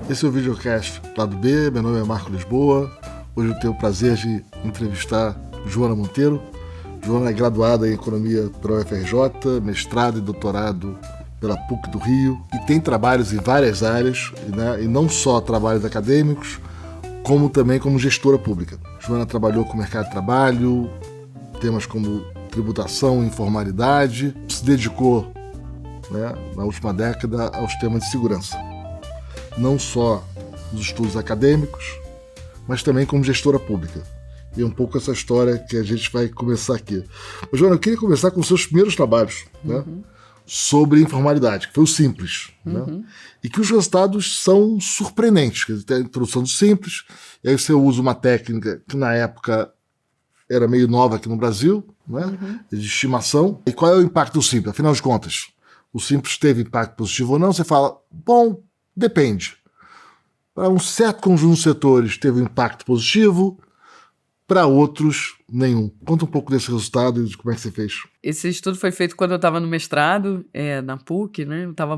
Esse é o videocast Lado B, meu nome é Marco Lisboa. Hoje eu tenho o prazer de entrevistar Joana Monteiro. Joana é graduada em Economia pela UFRJ, mestrado e doutorado pela PUC do Rio e tem trabalhos em várias áreas, né? E não só trabalhos acadêmicos, como também como gestora pública. Joana trabalhou com o mercado de trabalho, temas como tributação e informalidade, se dedicou, né, na última década aos temas de segurança. Não só nos estudos acadêmicos, mas também como gestora pública. E é um pouco essa história que a gente vai começar aqui. Mas, Joana, eu queria começar com os seus primeiros trabalhos, né, sobre informalidade, que foi o Simples. Né, e que os resultados são surpreendentes. Quer dizer, tem a introdução do Simples, e aí você usa uma técnica que na época era meio nova aqui no Brasil, né, de estimação. E qual é o impacto do Simples? Afinal de contas, o Simples teve impacto positivo ou não? Você fala, bom, depende. Para um certo conjunto de setores teve um impacto positivo, para outros, nenhum. Conta um pouco desse resultado e de como é que você fez. Esse estudo foi feito quando eu estava no mestrado, na PUC, né? Eu estava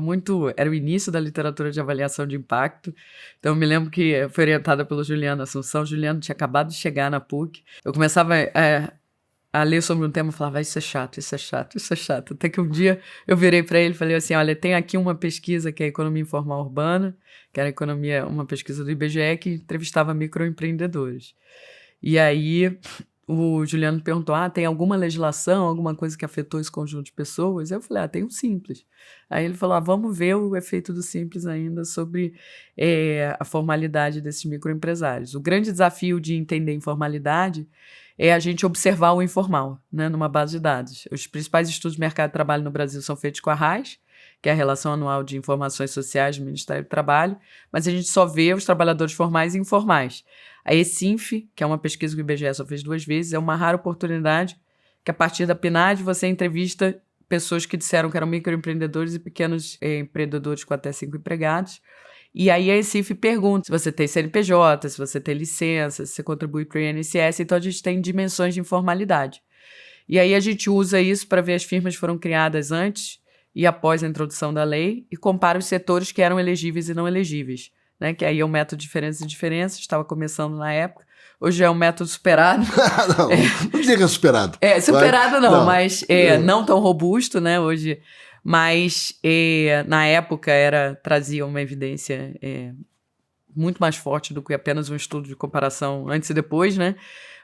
era o início da literatura de avaliação de impacto. Então, eu me lembro que foi orientada pelo Juliano Assunção. O Juliano tinha acabado de chegar na PUC. Eu começava a ler sobre um tema e falava, isso é chato, isso é chato, isso é chato. Até que um dia eu virei para ele e falei assim, olha, tem aqui uma pesquisa que é a Economia Informal Urbana, que era uma pesquisa do IBGE que entrevistava microempreendedores. E aí o Juliano perguntou, tem alguma legislação, alguma coisa que afetou esse conjunto de pessoas? Eu falei, tem um Simples. Aí ele falou, vamos ver o efeito do Simples ainda sobre a formalidade desses microempresários. O grande desafio de entender informalidade é a gente observar o informal, né, numa base de dados. Os principais estudos de mercado de trabalho no Brasil são feitos com a RAIS, que é a Relação Anual de Informações Sociais do Ministério do Trabalho, mas a gente só vê os trabalhadores formais e informais. A ESINF, que é uma pesquisa que o IBGE só fez 2 vezes, é uma rara oportunidade que, a partir da PNAD, você entrevista pessoas que disseram que eram microempreendedores e pequenos empreendedores com até 5 empregados. E aí a ESINF pergunta se você tem CNPJ, se você tem licença, se você contribui para o INSS. Então, a gente tem dimensões de informalidade. E aí a gente usa isso para ver as firmas que foram criadas antes e após a introdução da lei e compara os setores que eram elegíveis e não elegíveis, né? Que aí é o método diferenças e diferenças, estava começando na época. Hoje é um método superado. Não diga superado. Superado não, mas não tão robusto, né, hoje. Mas na época trazia uma evidência muito mais forte do que apenas um estudo de comparação antes e depois, né?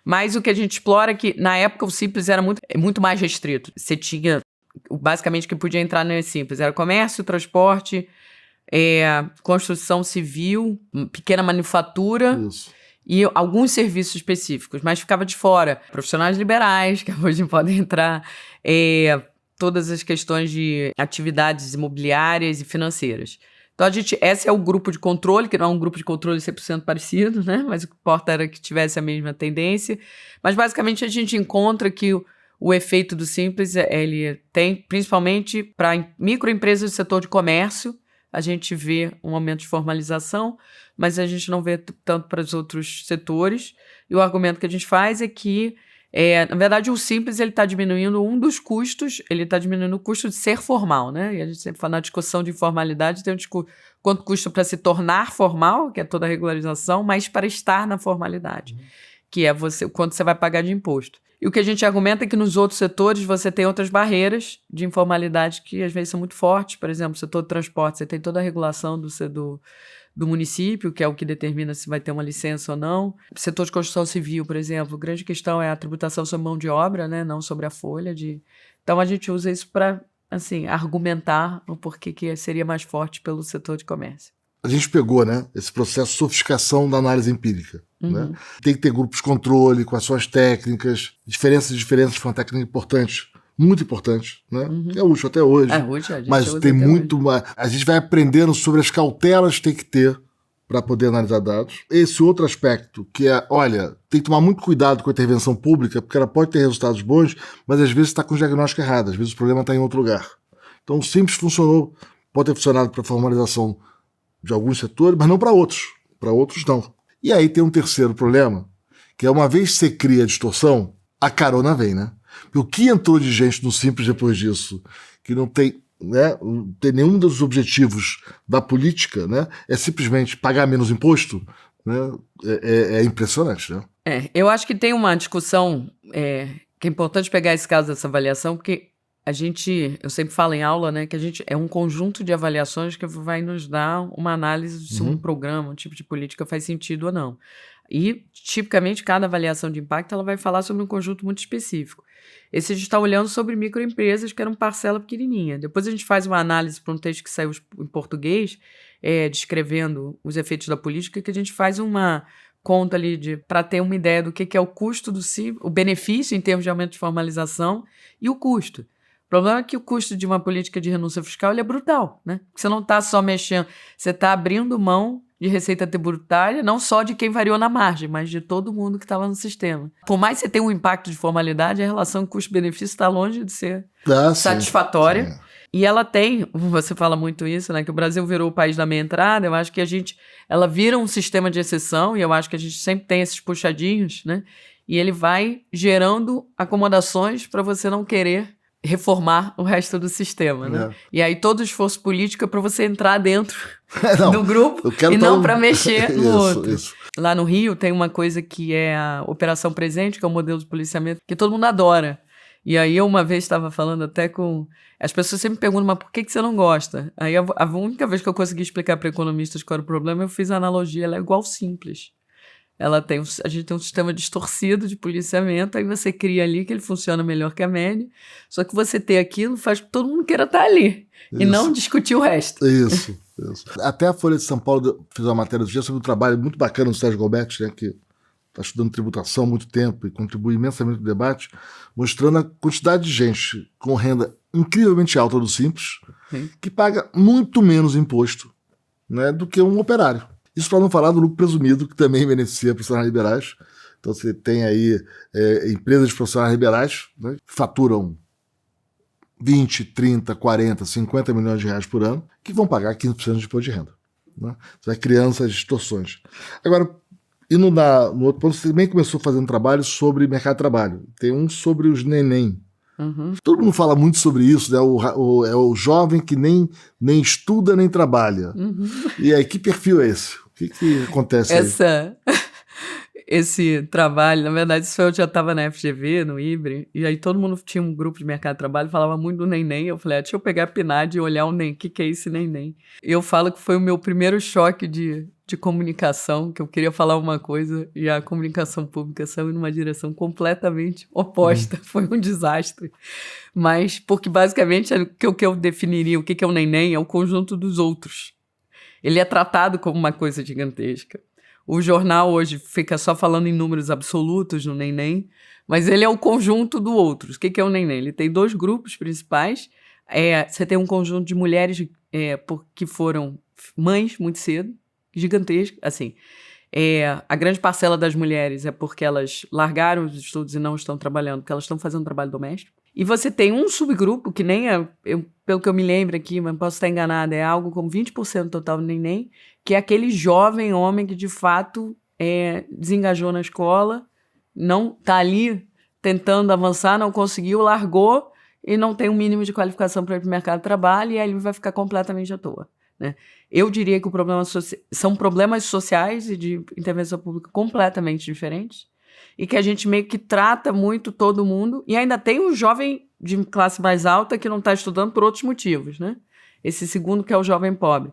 Mas o que a gente explora é que, na época, o Simples era muito mais restrito. Você tinha, basicamente, o que podia entrar no Simples era comércio, transporte, construção civil, pequena manufatura. Isso. E alguns serviços específicos, mas ficava de fora. Profissionais liberais, que hoje podem entrar, todas as questões de atividades imobiliárias e financeiras. Então, esse é o grupo de controle, que não é um grupo de controle 100% parecido, né? Mas o que importa era que tivesse a mesma tendência. Mas, basicamente, a gente encontra que o efeito do Simples, ele tem, principalmente para microempresas do setor de comércio, a gente vê um aumento de formalização, mas a gente não vê tanto para os outros setores. E o argumento que a gente faz é que, na verdade, o Simples está diminuindo um dos custos, ele está diminuindo o custo de ser formal, né? E a gente sempre fala na discussão de informalidade, tem quanto custa para se tornar formal, que é toda a regularização, mas para estar na formalidade, que é quanto você vai pagar de imposto. E o que a gente argumenta é que nos outros setores você tem outras barreiras de informalidade que às vezes são muito fortes. Por exemplo, o setor de transporte, você tem toda a regulação do município, que é o que determina se vai ter uma licença ou não. O setor de construção civil, por exemplo, a grande questão é a tributação sobre mão de obra, né? Não sobre a folha. Então, a gente usa isso para argumentar o porquê que seria mais forte pelo setor de comércio. A gente pegou, né, esse processo de sofisticação da análise empírica. Né? Tem que ter grupos de controle com as suas técnicas. Diferenças foi uma técnica importante, muito importante, né? Que é útil até hoje. Hoje a gente mas usa tem até muito hoje. mais. A gente vai aprendendo sobre as cautelas que tem que ter para poder analisar dados. Esse outro aspecto, que é, olha, tem que tomar muito cuidado com a intervenção pública, porque ela pode ter resultados bons, mas às vezes está com o diagnóstico errado, às vezes o problema está em outro lugar. Então o Simples funcionou, pode ter funcionado para a formalização de alguns setores, mas não para outros. Para outros, não. E aí tem um terceiro problema, que é uma vez que você cria a distorção, a carona vem, né? Porque o que entrou de gente no Simples depois disso, que não tem né, ter nenhum dos objetivos da política, né, é simplesmente pagar menos imposto, né, é impressionante. Né? Eu acho que tem uma discussão que é importante pegar esse caso dessa avaliação, porque eu sempre falo em aula, né, que a gente é um conjunto de avaliações que vai nos dar uma análise de se um programa, um tipo de política faz sentido ou não. E, tipicamente, cada avaliação de impacto ela vai falar sobre um conjunto muito específico. Esse a gente está olhando sobre microempresas, que era uma parcela pequenininha. Depois a gente faz uma análise para um texto que saiu em português, descrevendo os efeitos da política, que a gente faz uma conta ali para ter uma ideia do que é o custo o benefício em termos de aumento de formalização e o custo. O problema é que o custo de uma política de renúncia fiscal ele é brutal, né? Porque você não está só mexendo, você está abrindo mão de receita tributária, não só de quem variou na margem, mas de todo mundo que estava no sistema. Por mais que você tenha um impacto de formalidade, a relação custo-benefício está longe de ser satisfatória. Sim. E ela tem, você fala muito isso, né? Que o Brasil virou o país da meia entrada. Eu acho que ela vira um sistema de exceção, e eu acho que a gente sempre tem esses puxadinhos, né? E ele vai gerando acomodações para você não querer reformar o resto do sistema, né? E aí todo esforço político é para você entrar dentro do grupo e não para mexer no outro. Isso. Lá no Rio tem uma coisa que é a Operação Presente, que é o modelo de policiamento que todo mundo adora. E aí eu uma vez estava falando até com... As pessoas sempre me perguntam, mas por que você não gosta? Aí a única vez que eu consegui explicar para economistas qual era o problema, eu fiz a analogia, ela é igual Simples. A gente tem um sistema distorcido de policiamento, aí você cria ali que ele funciona melhor que a média, só que você ter aquilo faz com que todo mundo queira estar ali, e não discutir o resto. Isso. Até a Folha de São Paulo fez uma matéria do dia sobre um trabalho muito bacana do Sérgio Golbetti, né, que está estudando tributação há muito tempo e contribui imensamente no debate, mostrando a quantidade de gente com renda incrivelmente alta do Simples, que paga muito menos imposto, né, do que um operário. Isso para não falar do lucro presumido, que também beneficia profissionais liberais. Então você tem aí empresas de profissionais liberais, né, que faturam 20, 30, 40, 50 milhões de reais por ano, que vão pagar 15% de imposto de renda. Né? Você vai criando essas distorções. Agora, indo no outro ponto, você também começou fazendo trabalho sobre mercado de trabalho. Tem um sobre os neném. Todo mundo fala muito sobre isso, né? É o jovem que nem estuda nem trabalha. E aí, que perfil é esse? O que acontece aí? Esse trabalho, na verdade, eu já estava na FGV, no IBRE, e aí todo mundo tinha um grupo de mercado de trabalho, falava muito do neném. Eu falei, deixa eu pegar a PNAD e olhar o que é esse neném. Eu falo que foi o meu primeiro choque de comunicação, que eu queria falar uma coisa e a comunicação pública saiu numa direção completamente oposta. Foi um desastre. Mas, porque basicamente o que eu definiria, o que é o neném, é o conjunto dos outros. Ele é tratado como uma coisa gigantesca. O jornal hoje fica só falando em números absolutos no neném, mas ele é o conjunto do outros. O que é o neném? Ele tem 2 grupos principais. Você tem um conjunto de mulheres que foram mães muito cedo, gigantesco, assim. A grande parcela das mulheres é porque elas largaram os estudos e não estão trabalhando, porque elas estão fazendo trabalho doméstico. E você tem um subgrupo, que nem pelo que eu me lembro aqui, mas posso estar enganada, é algo como 20% do total do neném, que é aquele jovem homem que de fato desengajou na escola, não está ali tentando avançar, não conseguiu, largou e não tem um mínimo de qualificação para ir para o mercado de trabalho, e aí ele vai ficar completamente à toa. Né? Eu diria que são problemas sociais e de intervenção pública completamente diferentes, e que a gente meio que trata muito todo mundo, e ainda tem um jovem de classe mais alta que não está estudando por outros motivos, né? Esse segundo que é o jovem pobre.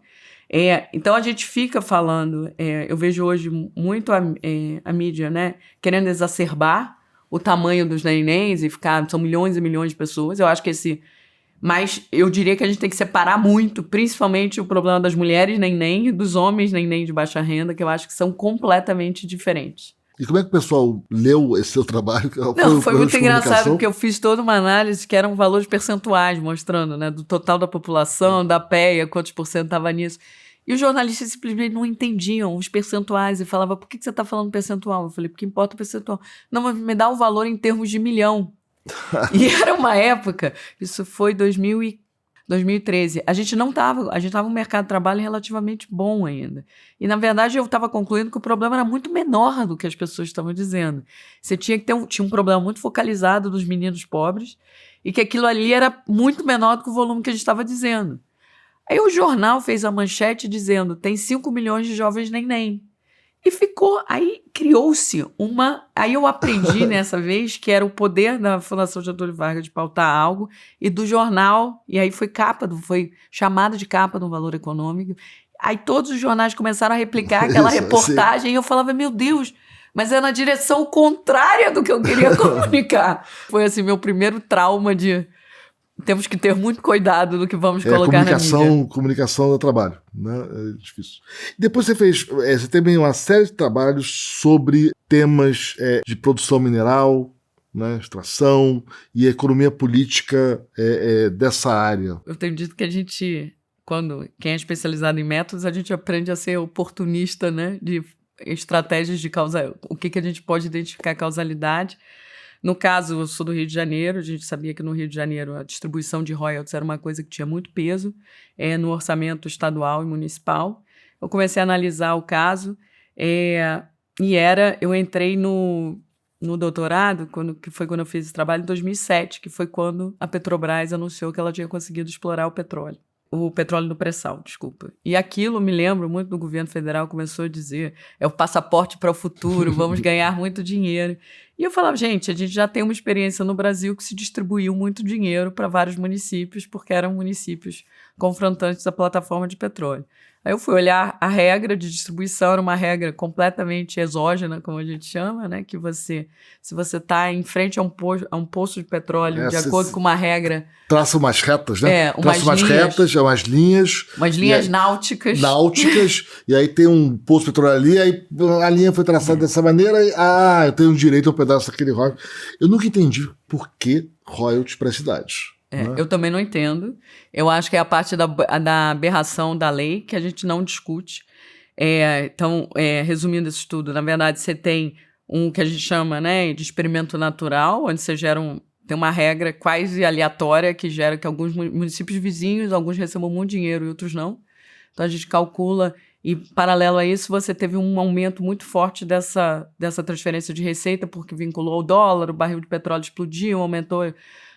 Então a gente fica falando, eu vejo hoje muito a mídia, né, querendo exacerbar o tamanho dos nenéns e são milhões e milhões de pessoas. Eu acho que mas eu diria que a gente tem que separar muito, principalmente o problema das mulheres neném e dos homens neném de baixa renda, que eu acho que são completamente diferentes. E como é que o pessoal leu esse seu trabalho? Foi muito engraçado, porque eu fiz toda uma análise que eram valores percentuais, mostrando, né, do total da população, da PEA, quantos por cento estava nisso. E os jornalistas simplesmente não entendiam os percentuais e falavam, por que você está falando percentual? Eu falei, porque importa o percentual. Não, mas me dá o valor em termos de milhão. E era uma época, isso foi 2013, a gente estava um mercado de trabalho relativamente bom ainda. E, na verdade, eu estava concluindo que o problema era muito menor do que as pessoas estavam dizendo. Você tinha um problema muito focalizado dos meninos pobres, e que aquilo ali era muito menor do que o volume que a gente estava dizendo. Aí o jornal fez a manchete dizendo, tem 5 milhões de jovens neném. E ficou, aí criou-se uma... Aí eu aprendi nessa vez que era o poder da Fundação Getúlio Vargas de pautar algo e do jornal, e aí foi chamada de capa do Valor Econômico. Aí todos os jornais começaram a replicar aquela reportagem e eu falava, meu Deus, mas é na direção contrária do que eu queria comunicar. Foi assim, meu primeiro trauma de... Temos que ter muito cuidado do que vamos colocar na mídia. Comunicação do trabalho, né? É difícil. Depois você teve uma série de trabalhos sobre temas de produção mineral, né, extração e economia política dessa área. Eu tenho dito que quem é especializado em métodos, a gente aprende a ser oportunista, né, de estratégias de o que a gente pode identificar a causalidade. No caso, eu sou do Rio de Janeiro, a gente sabia que no Rio de Janeiro a distribuição de royalties era uma coisa que tinha muito peso no orçamento estadual e municipal. Eu comecei a analisar o caso eu entrei no doutorado, que foi quando eu fiz esse trabalho, em 2007, que foi quando a Petrobras anunciou que ela tinha conseguido explorar o petróleo no pré-sal, desculpa. E aquilo, me lembro muito do governo federal, começou a dizer, é o passaporte para o futuro, vamos ganhar muito dinheiro. E eu falava, gente, a gente já tem uma experiência no Brasil que se distribuiu muito dinheiro para vários municípios, porque eram municípios confrontantes da plataforma de petróleo. Aí eu fui olhar a regra de distribuição, era uma regra completamente exógena, como a gente chama, né? Que se você está em frente a um poço de petróleo, de acordo com uma regra... Traça umas retas, né? Umas linhas. Umas linhas náuticas. E aí tem um poço de petróleo ali, aí a linha foi traçada dessa maneira, eu tenho direito a um pedaço daquele royalty. Eu nunca entendi por que royalties para cidades. Eu também não entendo. Eu acho que é a parte da aberração da lei que a gente não discute. Então, resumindo isso tudo, na verdade, você tem um que a gente chama, né, de experimento natural, onde você tem uma regra quase aleatória que gera que alguns municípios vizinhos, alguns recebam muito dinheiro e outros não. Então, a gente calcula e, paralelo a isso, você teve um aumento muito forte dessa transferência de receita, porque vinculou ao dólar, o barril de petróleo explodiu, aumentou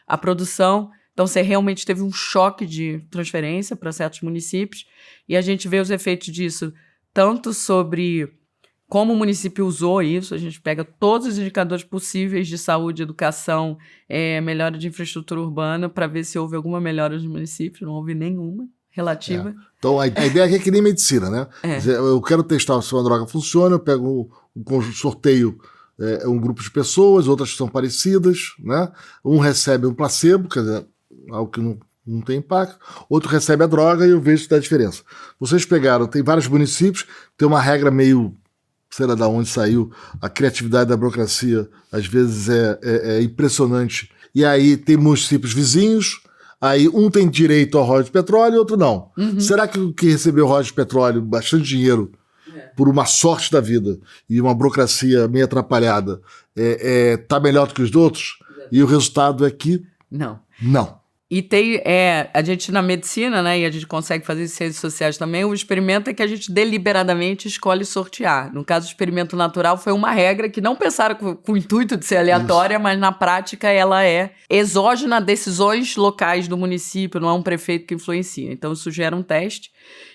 a produção. Então, você realmente teve um choque de transferência para certos municípios e a gente vê os efeitos disso tanto sobre como o município usou isso, a gente pega todos os indicadores possíveis de saúde, educação, melhora de infraestrutura urbana para ver se houve alguma melhora nos municípios, não houve nenhuma relativa. Então, a ideia aqui é que nem medicina, né? Quer dizer, eu quero testar se uma droga funciona, eu pego sorteio um grupo de pessoas, outras são parecidas, né? Um recebe um placebo, quer dizer, algo que não tem impacto, outro recebe a droga e eu vejo se dá diferença. Vocês pegaram, tem vários municípios, tem uma regra meio, sei lá de onde saiu, a criatividade da burocracia às vezes é impressionante, e aí tem municípios vizinhos, aí um tem direito ao royalties de petróleo e outro não. Uhum. Será que o que recebeu royalties de petróleo, bastante dinheiro, por uma sorte da vida e uma burocracia meio atrapalhada, tá melhor do que os outros? E o resultado é que... Não. E tem, a gente na medicina, né, e a gente consegue fazer isso em redes sociais também, o experimento é que a gente deliberadamente escolhe sortear. No caso do experimento natural, foi uma regra que não pensaram com o intuito de ser aleatória, mas na prática ela é exógena a decisões locais do município, não é um prefeito que influencia. Então isso gera um teste.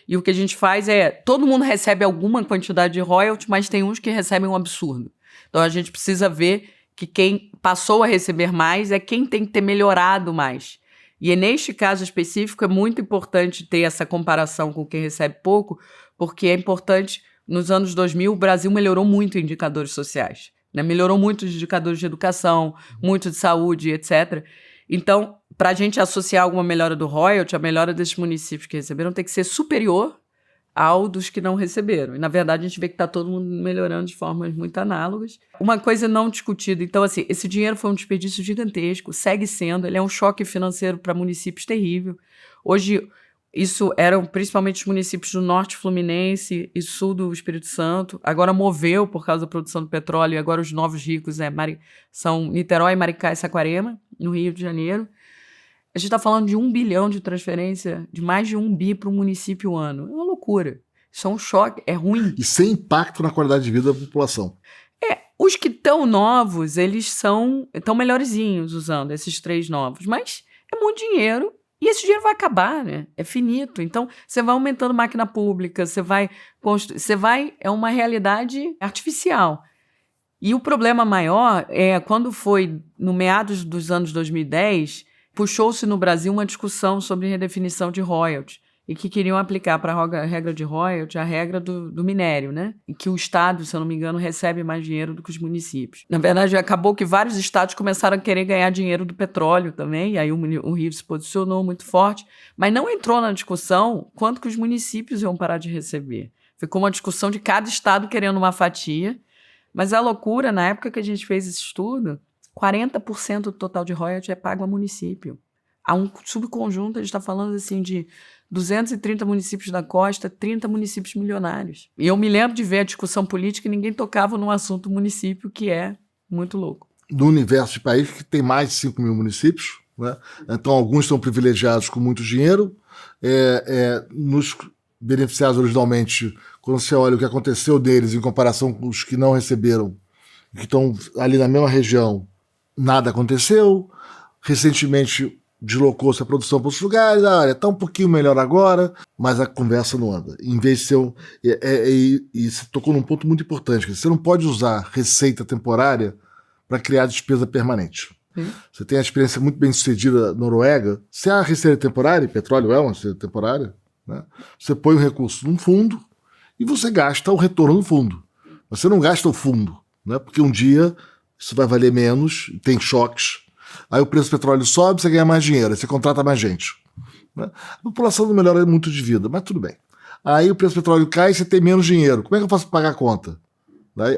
E o que a gente faz todo mundo recebe alguma quantidade de royalties, mas tem uns que recebem um absurdo. Então a gente precisa ver que quem passou a receber mais é quem tem que ter melhorado mais. E neste caso específico é muito importante ter essa comparação com quem recebe pouco, porque é importante, nos anos 2000 o Brasil melhorou muito em indicadores sociais, né? Melhorou muito os indicadores de educação, muito de saúde, etc. Então, para a gente associar alguma melhora do royalty, a melhora desses municípios que receberam tem que ser superior ao dos que não receberam. E, na verdade, a gente vê que está todo mundo melhorando de formas muito análogas. Uma coisa não discutida, então, assim, esse dinheiro foi um desperdício gigantesco, segue sendo, ele é um choque financeiro para municípios terrível. Hoje, isso eram principalmente os municípios do norte fluminense e sul do Espírito Santo. Agora moveu por causa da produção do petróleo, e agora os novos ricos são Niterói, Maricá e Saquarema, no Rio de Janeiro. A gente está falando de 1 bilhão de transferência, de mais de 1 bi para um município ano. É uma loucura. Isso é um choque, é ruim. E sem impacto na qualidade de vida da população. Os que estão novos, eles estão melhorzinhos usando esses 3 novos, mas é muito dinheiro e esse dinheiro vai acabar, né? É finito. Então, você vai aumentando máquina pública, é uma realidade artificial. E o problema maior é quando foi no meados dos anos 2010, puxou-se no Brasil uma discussão sobre redefinição de royalties e que queriam aplicar para a regra de royalties a regra do minério, né? E que o Estado, se eu não me engano, recebe mais dinheiro do que os municípios. Na verdade, acabou que vários estados começaram a querer ganhar dinheiro do petróleo também, e aí o Rio se posicionou muito forte, mas não entrou na discussão quanto que os municípios iam parar de receber. Ficou uma discussão de cada estado querendo uma fatia, mas a loucura, na época que a gente fez esse estudo, 40% do total de royalties é pago a município. Há um subconjunto, a gente está falando assim de 230 municípios da costa, 30 municípios milionários. E eu me lembro de ver a discussão política e ninguém tocava no assunto município, que é muito louco. Do universo de país que tem mais de 5 mil municípios, né? Então alguns são privilegiados com muito dinheiro, nos beneficiados originalmente, quando você olha o que aconteceu deles em comparação com os que não receberam, que estão ali na mesma região, nada aconteceu. Recentemente deslocou-se a produção para outros lugares, olha, está um pouquinho melhor agora, mas a conversa não anda. Em vez de ser e você tocou num ponto muito importante, que você não pode usar receita temporária para criar despesa permanente. Você tem a experiência muito bem sucedida na Noruega, se a receita temporária, e petróleo é uma receita temporária, né? Você põe o recurso num fundo e você gasta o retorno do fundo. Você não gasta o fundo, né? Porque um dia isso vai valer menos, tem choques. Aí o preço do petróleo sobe, você ganha mais dinheiro, aí você contrata mais gente. Né? A população não melhora muito de vida, mas tudo bem. Aí o preço do petróleo cai e você tem menos dinheiro. Como é que eu faço para pagar a conta?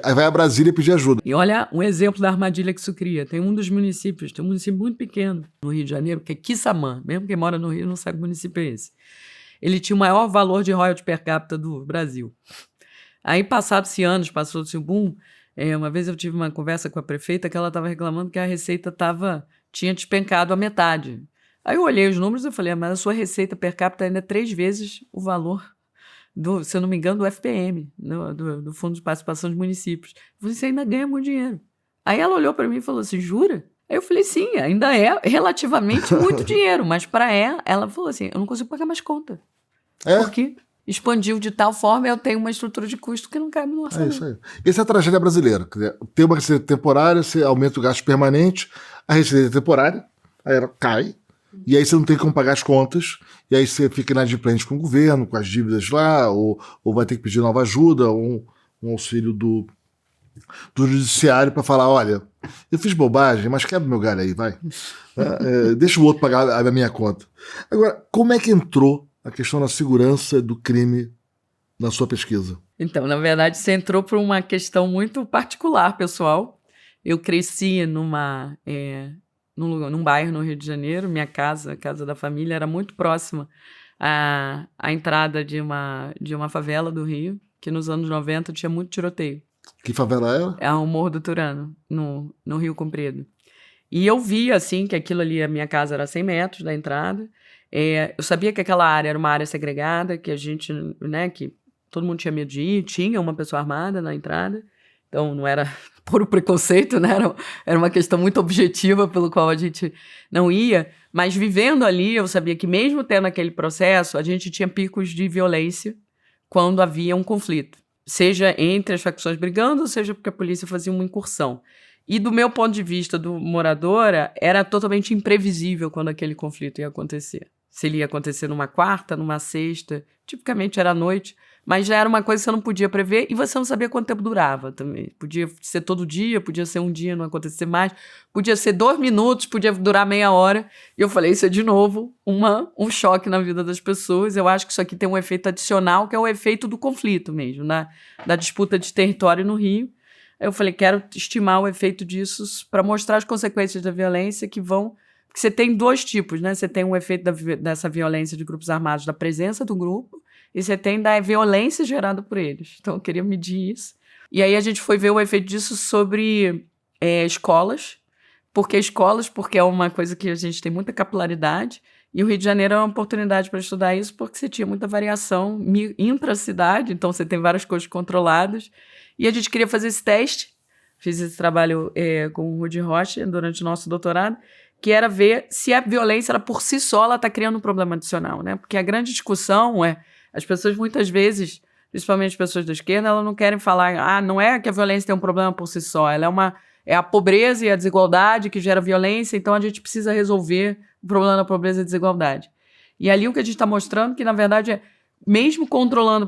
Aí vai a Brasília pedir ajuda. E olha um exemplo da armadilha que isso cria. Tem um município muito pequeno no Rio de Janeiro, que é Quissamã. Mesmo quem mora no Rio não sabe que município é esse. Ele tinha o maior valor de royalties per capita do Brasil. Aí, passados-se anos, passou-se o boom. Uma vez eu tive uma conversa com a prefeita que ela estava reclamando que a receita tinha despencado a metade. Aí eu olhei os números e falei, mas a sua receita per capita ainda é 3 vezes o valor, se eu não me engano, do FPM, do Fundo de Participação dos Municípios. Eu falei, você ainda ganha muito dinheiro. Aí ela olhou para mim e falou assim, jura? Aí eu falei, sim, ainda é relativamente muito dinheiro, mas para ela falou assim, eu não consigo pagar mais conta. Por quê? Expandiu de tal forma, eu tenho uma estrutura de custo que não cabe no orçamento. É isso aí. Essa é a tragédia brasileira. Tem uma receita temporária, você aumenta o gasto permanente, a receita temporária, aí ela cai, e aí você não tem como pagar as contas, e aí você fica inadimplente com o governo, com as dívidas lá, ou vai ter que pedir nova ajuda, ou um auxílio do judiciário para falar, olha, eu fiz bobagem, mas quebra meu galho aí, vai. Deixa o outro pagar a minha conta. Agora, como é que entrou a questão da segurança do crime na sua pesquisa? Então, na verdade, você entrou por uma questão muito particular, pessoal. Eu cresci num bairro no Rio de Janeiro. Minha casa, a casa da família, era muito próxima à entrada de uma favela do Rio, que nos anos 90 tinha muito tiroteio. Que favela era? É o Morro do Turano, no Rio Comprido. E eu via, assim, que aquilo ali, a minha casa era a 100 metros da entrada. Eu sabia que aquela área era uma área segregada, que a gente, né, que todo mundo tinha medo de ir, tinha uma pessoa armada na entrada, então não era puro preconceito, né, era uma questão muito objetiva pelo qual a gente não ia, mas vivendo ali eu sabia que mesmo tendo aquele processo, a gente tinha picos de violência quando havia um conflito, seja entre as facções brigando, seja porque a polícia fazia uma incursão. E do meu ponto de vista do moradora, era totalmente imprevisível quando aquele conflito ia acontecer. Se ele ia acontecer numa quarta, numa sexta, tipicamente era à noite, mas já era uma coisa que você não podia prever e você não sabia quanto tempo durava também. Podia ser todo dia, podia ser um dia, não acontecer mais, podia ser 2 minutos, podia durar meia hora. E eu falei, isso é de novo um choque na vida das pessoas. Eu acho que isso aqui tem um efeito adicional, que é o efeito do conflito mesmo, da disputa de território no Rio. Eu falei, quero estimar o efeito disso para mostrar as consequências da violência que vão... Porque você tem 2 tipos, né? Você tem um efeito dessa violência de grupos armados, da presença do grupo, e você tem da violência gerada por eles. Então, eu queria medir isso. E aí a gente foi ver o efeito disso sobre escolas, porque é uma coisa que a gente tem muita capilaridade, e o Rio de Janeiro é uma oportunidade para estudar isso, porque você tinha muita variação intra-cidade, então você tem várias coisas controladas, e a gente queria fazer esse teste, fiz esse trabalho com o Rudy Rocha durante o nosso doutorado, que era ver se a violência, ela por si só, ela está criando um problema adicional, né? Porque a grande discussão as pessoas muitas vezes, principalmente as pessoas da esquerda, elas não querem falar, não é que a violência tem um problema por si só, ela é a pobreza e a desigualdade que gera violência, então a gente precisa resolver o problema da pobreza e da desigualdade. E ali o que a gente está mostrando que, na verdade, mesmo controlando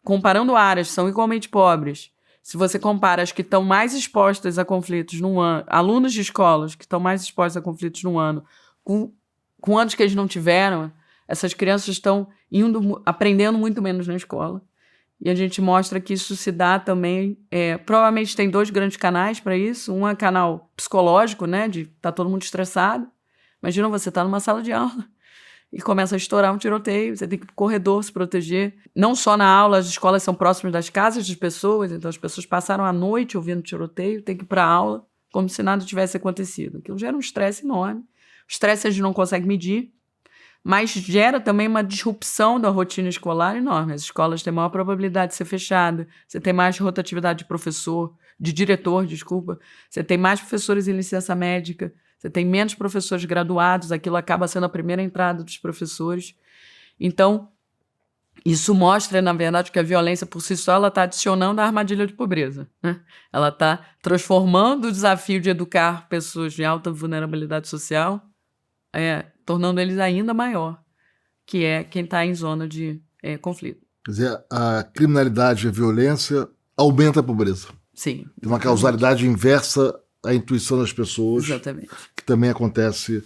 comparando áreas que são igualmente pobres, se você compara as que estão mais expostas a conflitos num ano, alunos de escolas que estão mais expostos a conflitos num ano, com anos que eles não tiveram, essas crianças estão aprendendo muito menos na escola. E a gente mostra que isso se dá também... provavelmente tem 2 grandes canais para isso. Um é canal psicológico, né? De tá todo mundo estressado. Imagina você estar numa sala de aula e começa a estourar um tiroteio. Você tem que ir pro corredor se proteger. Não só na aula, as escolas são próximas das casas das pessoas. Então as pessoas passaram a noite ouvindo tiroteio. Tem que ir para a aula como se nada tivesse acontecido. Aquilo gera um estresse enorme. O estresse a gente não consegue medir. Mas gera também uma disrupção da rotina escolar enorme. As escolas têm maior probabilidade de ser fechada, você tem mais rotatividade de diretor, você tem mais professores em licença médica, você tem menos professores graduados, aquilo acaba sendo a primeira entrada dos professores. Então, isso mostra, na verdade, que a violência por si só está adicionando a armadilha de pobreza, né? Ela está transformando o desafio de educar pessoas de alta vulnerabilidade social, tornando eles ainda maior, que é quem está em zona de conflito. Quer dizer, a criminalidade e a violência aumenta a pobreza. Sim. Tem uma causalidade inversa à intuição das pessoas. Exatamente. Que também acontece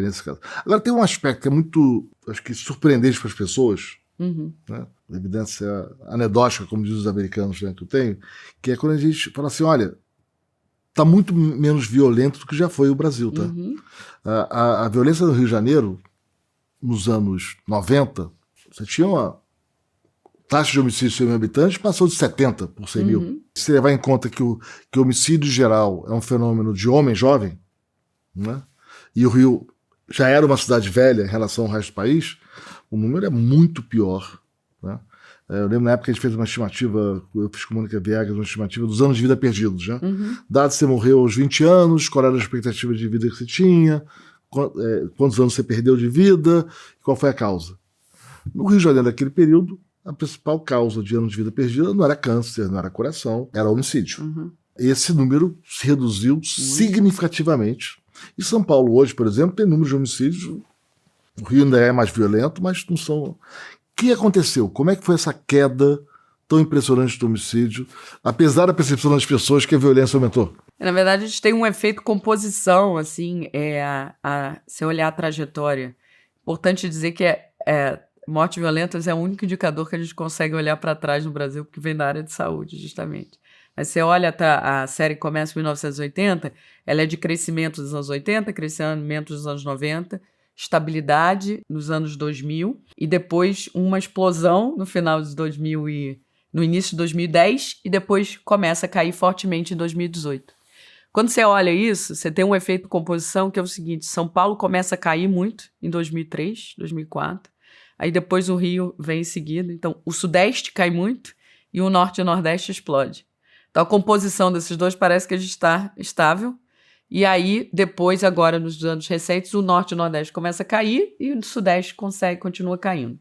nesse caso. Agora, tem um aspecto que é muito, acho que, surpreendente para as pessoas, né? Evidência anedótica, como dizem os americanos, né, que eu tenho, que é quando a gente fala assim, olha, está muito menos violento do que já foi o Brasil, tá? A violência no Rio de Janeiro, nos anos 90, você tinha uma taxa de homicídio por 100 mil habitantes, passou de 70 por 100 mil. Se levar em conta que o homicídio geral é um fenômeno de homem jovem, né? E o Rio já era uma cidade velha em relação ao resto do país, o número é muito pior, né? Eu lembro na época que a gente fez uma estimativa, eu fiz com a Mônica Viegas uma estimativa dos anos de vida perdidos, né? Dado que você morreu aos 20 anos, qual era a expectativa de vida que você tinha, quantos anos você perdeu de vida, qual foi a causa. No Rio de Janeiro, naquele período, a principal causa de anos de vida perdida não era câncer, não era coração, era homicídio. Esse número se reduziu significativamente. E São Paulo hoje, por exemplo, tem números de homicídios, o Rio ainda é mais violento, mas não são... O que aconteceu? Como é que foi essa queda tão impressionante do homicídio, apesar da percepção das pessoas que a violência aumentou? Na verdade, a gente tem um efeito composição, assim, se olhar a trajetória. Importante dizer que mortes violentas é o único indicador que a gente consegue olhar para trás no Brasil, porque vem da área de saúde, justamente. Mas você olha, a série começa em 1980, ela é de crescimento dos anos 80, crescimento dos anos 90, estabilidade nos anos 2000 e depois uma explosão no final de 2000 e no início de 2010 e depois começa a cair fortemente em 2018. Quando você olha isso, você tem um efeito composição que é o seguinte, São Paulo começa a cair muito em 2003, 2004, aí depois o Rio vem em seguida, então o Sudeste cai muito e o Norte e o Nordeste explode. Então a composição desses dois parece que a gente está estável. E aí, depois, agora, nos anos recentes, o Norte e o Nordeste começa a cair e o Sudeste continua caindo.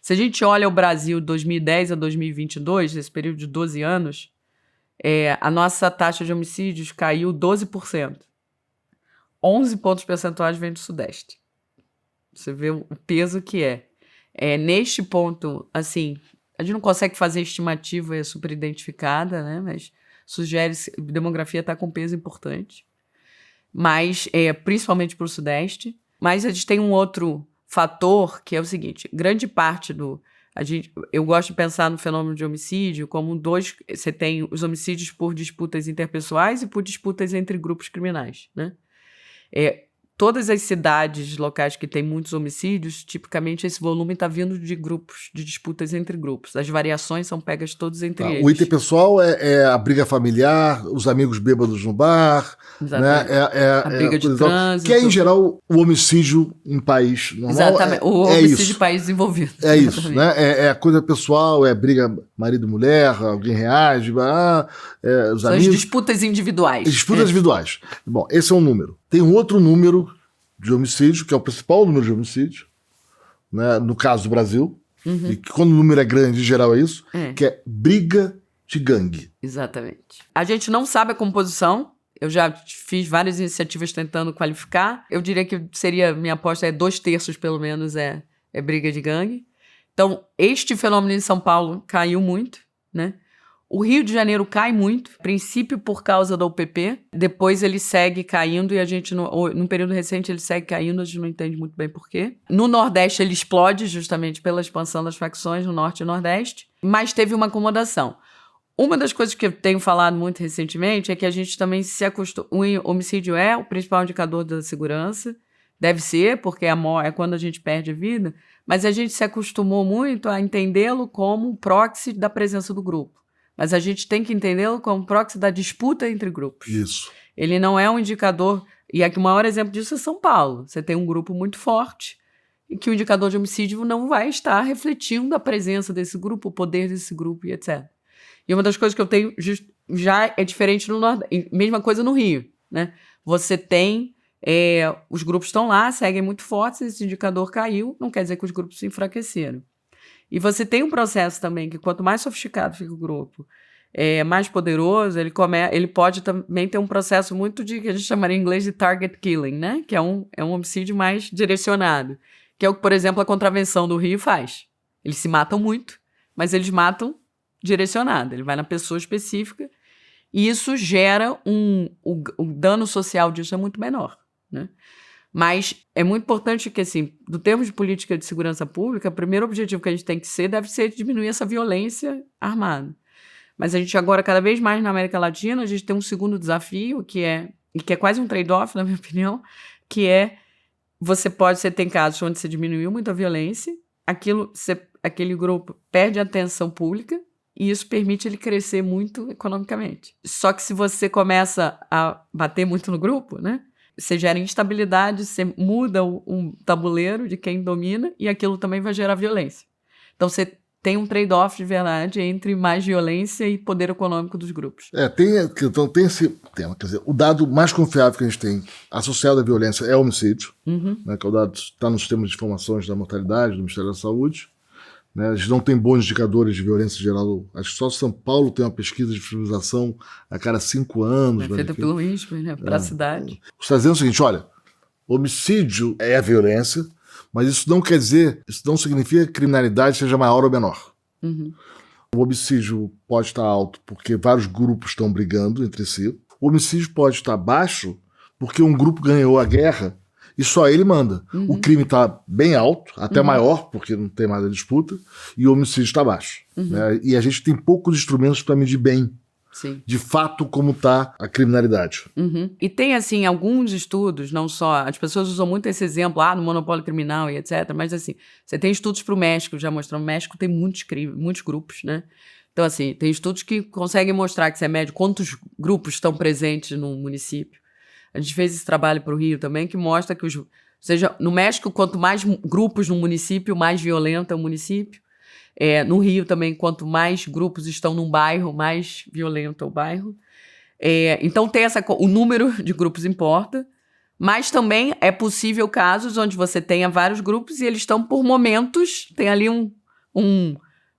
Se a gente olha o Brasil de 2010 a 2022, nesse período de 12 anos, a nossa taxa de homicídios caiu 12%. 11 pontos percentuais vem do Sudeste. Você vê o peso que é. Neste ponto, assim, a gente não consegue fazer estimativa super identificada, né? Mas sugere que a demografia está com peso importante. Mas principalmente para o Sudeste. Mas a gente tem um outro fator que é o seguinte, grande parte eu gosto de pensar no fenômeno de homicídio como você tem os homicídios por disputas interpessoais e por disputas entre grupos criminais, né? todas as cidades locais que têm muitos homicídios, tipicamente esse volume está vindo de grupos, de disputas entre grupos. As variações são pegas todos entre eles. O item pessoal é a briga familiar, os amigos bêbados no bar, né? A briga de trânsito. Que é, em geral, o homicídio em país normal. Exatamente, o homicídio em país desenvolvido. É isso, né? É coisa pessoal, é briga marido-mulher, alguém reage, os São amigos. as disputas individuais. Disputas individuais. Bom, esse é um número. Tem um outro número de homicídio, que é o principal número de homicídio, né? No caso do Brasil, e que quando o número é grande, em geral é isso, que é briga de gangue. Exatamente. A gente não sabe a composição. Eu já fiz várias iniciativas tentando qualificar. Eu diria que minha aposta é 2/3 pelo menos é briga de gangue. Então, este fenômeno em São Paulo caiu muito, né? O Rio de Janeiro cai muito, a princípio por causa da UPP, depois ele segue caindo e a gente, num período recente, ele segue caindo, a gente não entende muito bem por quê. No Nordeste ele explode justamente pela expansão das facções no Norte e Nordeste, mas teve uma acomodação. Uma das coisas que eu tenho falado muito recentemente é que a gente também se acostuma. O homicídio é o principal indicador da segurança, deve ser, porque é quando a gente perde a vida, mas a gente se acostumou muito a entendê-lo como proxy da presença do grupo. Mas a gente tem que entendê-lo como proxy da disputa entre grupos. Isso. Ele não é um indicador... E aqui o maior exemplo disso é São Paulo. Você tem um grupo muito forte e que o indicador de homicídio não vai estar refletindo a presença desse grupo, o poder desse grupo e etc. E uma das coisas que eu tenho já é diferente no Nordeste. Mesma coisa no Rio, né? Você tem... os grupos estão lá, seguem muito fortes, esse indicador caiu, não quer dizer que os grupos se enfraqueceram. E você tem um processo também que quanto mais sofisticado fica o grupo, mais poderoso, ele pode também ter um processo muito que a gente chamaria em inglês de target killing, né? Que é um homicídio mais direcionado, que é o que, por exemplo, a contravenção do Rio faz. Eles se matam muito, mas eles matam direcionado, ele vai na pessoa específica e isso gera o dano social disso é muito menor, né? Mas é muito importante que, assim, do termo de política de segurança pública, o primeiro objetivo que a gente tem que deve ser diminuir essa violência armada. Mas a gente agora, cada vez mais na América Latina, a gente tem um segundo desafio, que é quase um trade-off, na minha opinião, que é você tem casos onde você diminuiu muito a violência, aquele grupo perde a atenção pública, e isso permite ele crescer muito economicamente. Só que se você começa a bater muito no grupo, né? Você gera instabilidade, você muda o tabuleiro de quem domina e aquilo também vai gerar violência. Então, você tem um trade-off de verdade entre mais violência e poder econômico dos grupos. Tem esse tema. Quer dizer, o dado mais confiável que a gente tem associado à violência é o homicídio, né, que é o dado está no sistema de informações da mortalidade do Ministério da Saúde. Né, a gente não tem bons indicadores de violência geral. Acho que só São Paulo tem uma pesquisa de fiscalização a cada 5 anos. Feita pelo INSPER, né, para a cidade. Você está dizendo o seguinte, olha, homicídio é a violência, mas isso não significa que a criminalidade seja maior ou menor. O homicídio pode estar alto porque vários grupos estão brigando entre si. O homicídio pode estar baixo porque um grupo ganhou a guerra e só ele manda. O crime está bem alto, até maior, porque não tem mais a disputa, e o homicídio está baixo. Né? E a gente tem poucos instrumentos para medir bem, sim, de fato, como está a criminalidade. E tem, assim, alguns estudos, não só... As pessoas usam muito esse exemplo, no monopólio criminal e etc., mas, assim, você tem estudos para o México, já mostrando, o México tem muitos grupos, né? Então, assim, tem estudos que conseguem mostrar que você mede quantos grupos estão presentes no município. A gente fez esse trabalho para o Rio também, que mostra que no México, quanto mais grupos no município, mais violento é o município. No Rio também, quanto mais grupos estão num bairro, mais violento é o bairro. Então, o número de grupos importa, mas também é possível casos onde você tenha vários grupos e eles estão por momentos, tem ali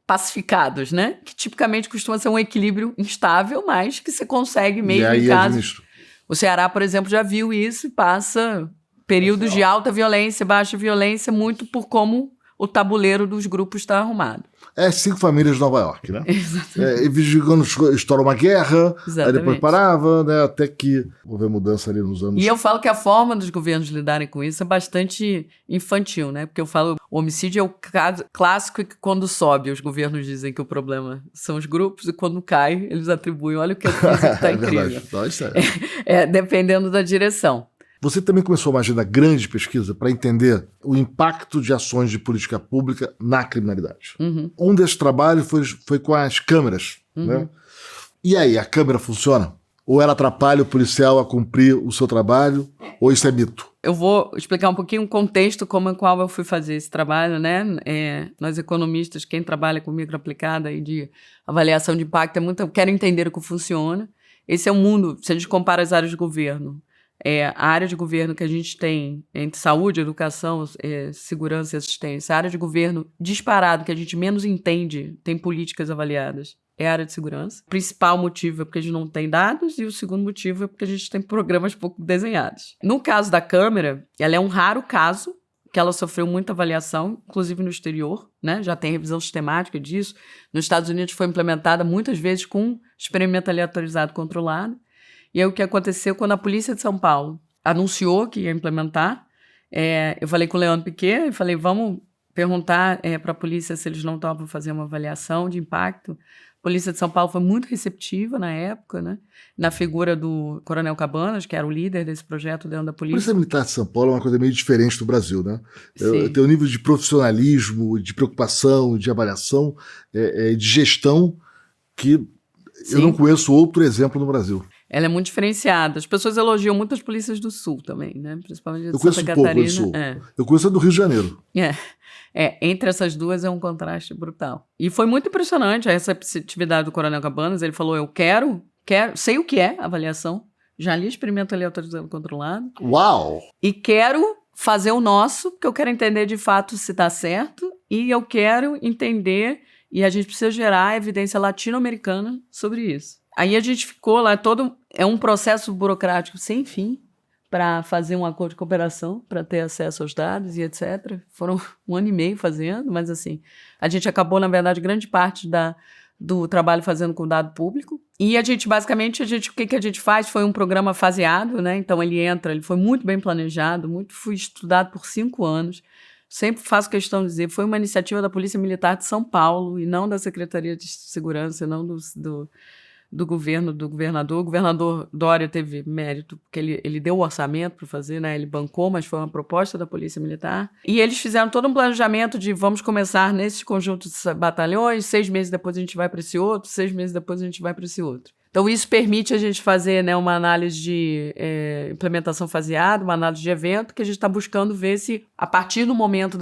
pacificados, né? Que tipicamente costuma ser um equilíbrio instável, mas que você consegue mesmo em casos... O Ceará, por exemplo, já viu isso e passa períodos de alta violência, baixa violência, muito por como o tabuleiro dos grupos está arrumado. 5 famílias de Nova York, né? Exatamente. Quando estoura uma guerra, exatamente, aí depois parava, né? Até que houve mudança ali nos anos... E eu falo que a forma dos governos lidarem com isso é bastante infantil, né? Porque eu falo, o homicídio é o caso clássico que quando sobe, os governos dizem que o problema são os grupos e quando cai, eles atribuem, olha o que eu fiz que está incrível. Verdade. Não, isso é. Dependendo da direção. Você também começou uma agenda grande de pesquisa para entender o impacto de ações de política pública na criminalidade. Um desses trabalhos foi com as câmeras. Né? E aí, a câmera funciona? Ou ela atrapalha o policial a cumprir o seu trabalho? Ou isso é mito? Eu vou explicar um pouquinho o contexto como é qual eu fui fazer esse trabalho, né? Nós economistas, quem trabalha com microaplicada e de avaliação de impacto, quero entender o que funciona. Esse é o mundo, se a gente compara as áreas de governo, a área de governo que a gente tem entre saúde, educação, segurança e assistência, a área de governo disparado que a gente menos entende, tem políticas avaliadas, é a área de segurança. O principal motivo é porque a gente não tem dados e o segundo motivo é porque a gente tem programas pouco desenhados. No caso da câmera, ela é um raro caso que ela sofreu muita avaliação, inclusive no exterior, né? Já tem revisão sistemática disso. Nos Estados Unidos foi implementada muitas vezes com experimento aleatorizado controlado. E aí o que aconteceu quando a Polícia de São Paulo anunciou que ia implementar, eu falei com o Leandro Piquet, eu falei, vamos perguntar para a polícia se eles não topam fazer uma avaliação de impacto. A Polícia de São Paulo foi muito receptiva na época, né? Na figura do Coronel Cabanas, que era o líder desse projeto dentro da polícia. A Polícia Militar de São Paulo é uma coisa meio diferente do Brasil, né? Tem um nível de profissionalismo, de preocupação, de avaliação, de gestão que eu não conheço outro exemplo no Brasil. Ela é muito diferenciada. As pessoas elogiam muito as polícias do Sul também, né? Principalmente de Santa Catarina. Pouco do Sul. Eu conheço a do Rio de Janeiro. Entre essas duas é um contraste brutal. E foi muito impressionante a receptividade do Coronel Cabanas. Ele falou, eu quero, sei o que é avaliação, já li experimento aleatorizado controlado. Uau! E quero fazer o nosso, porque eu quero entender de fato se está certo, e eu quero entender, e a gente precisa gerar evidência latino-americana sobre isso. Aí a gente ficou lá, é um processo burocrático sem fim, para fazer um acordo de cooperação, para ter acesso aos dados e etc. Foram 1 ano e meio fazendo, mas assim, a gente acabou, na verdade, grande parte do trabalho fazendo com dado público. E a gente, basicamente, o que a gente faz foi um programa faseado, né? Então ele foi muito bem planejado, foi estudado por 5 anos. Sempre faço questão de dizer, foi uma iniciativa da Polícia Militar de São Paulo e não da Secretaria de Segurança, não do governo, do governador. O governador Dória teve mérito, porque ele deu o orçamento para fazer, né? Ele bancou, mas foi uma proposta da Polícia Militar. E eles fizeram todo um planejamento de vamos começar nesse conjunto de batalhões, 6 meses depois a gente vai para esse outro, 6 meses depois a gente vai para esse outro. Então isso permite a gente fazer, né, uma análise de implementação faseada, uma análise de evento, que a gente está buscando ver se, a partir do momento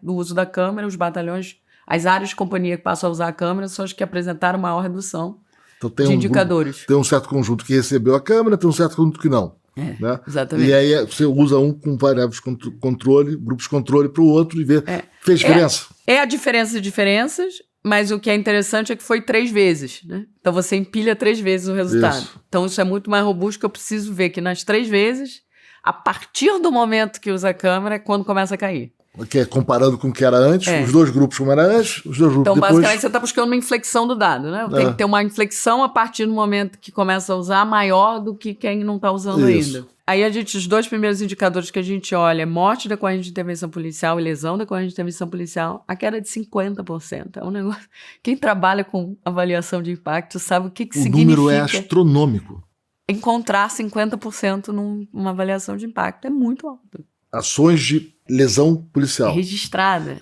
do uso da câmera, os batalhões, as áreas de companhia que passam a usar a câmera são as que apresentaram maior redução. Então, tem de indicadores. Tem um certo conjunto que recebeu a câmera, tem um certo conjunto que não. Né? Exatamente. E aí você usa um com variáveis de controle, grupos de controle para o outro e vê. Fez diferença? A diferença de diferenças, mas o que é interessante é que foi 3 vezes. Né? Então você empilha 3 vezes o resultado. Isso. Então isso é muito mais robusto, que eu preciso ver que nas 3 vezes, a partir do momento que usa a câmera, é quando começa a cair. Que é comparando com o que era antes, os 2 grupos como era antes, os 2 grupos então, depois. Então, basicamente, você está buscando uma inflexão do dado, né? Tem que ter uma inflexão a partir do momento que começa a usar maior do que quem não está usando ainda. Aí, os 2 primeiros indicadores que a gente olha é morte decorrente de intervenção policial e lesão decorrente de intervenção policial, a queda é de 50%. É um negócio... Quem trabalha com avaliação de impacto sabe o que significa... O número é astronômico. Encontrar 50% numa avaliação de impacto é muito alto. Ações de lesão policial. Registradas.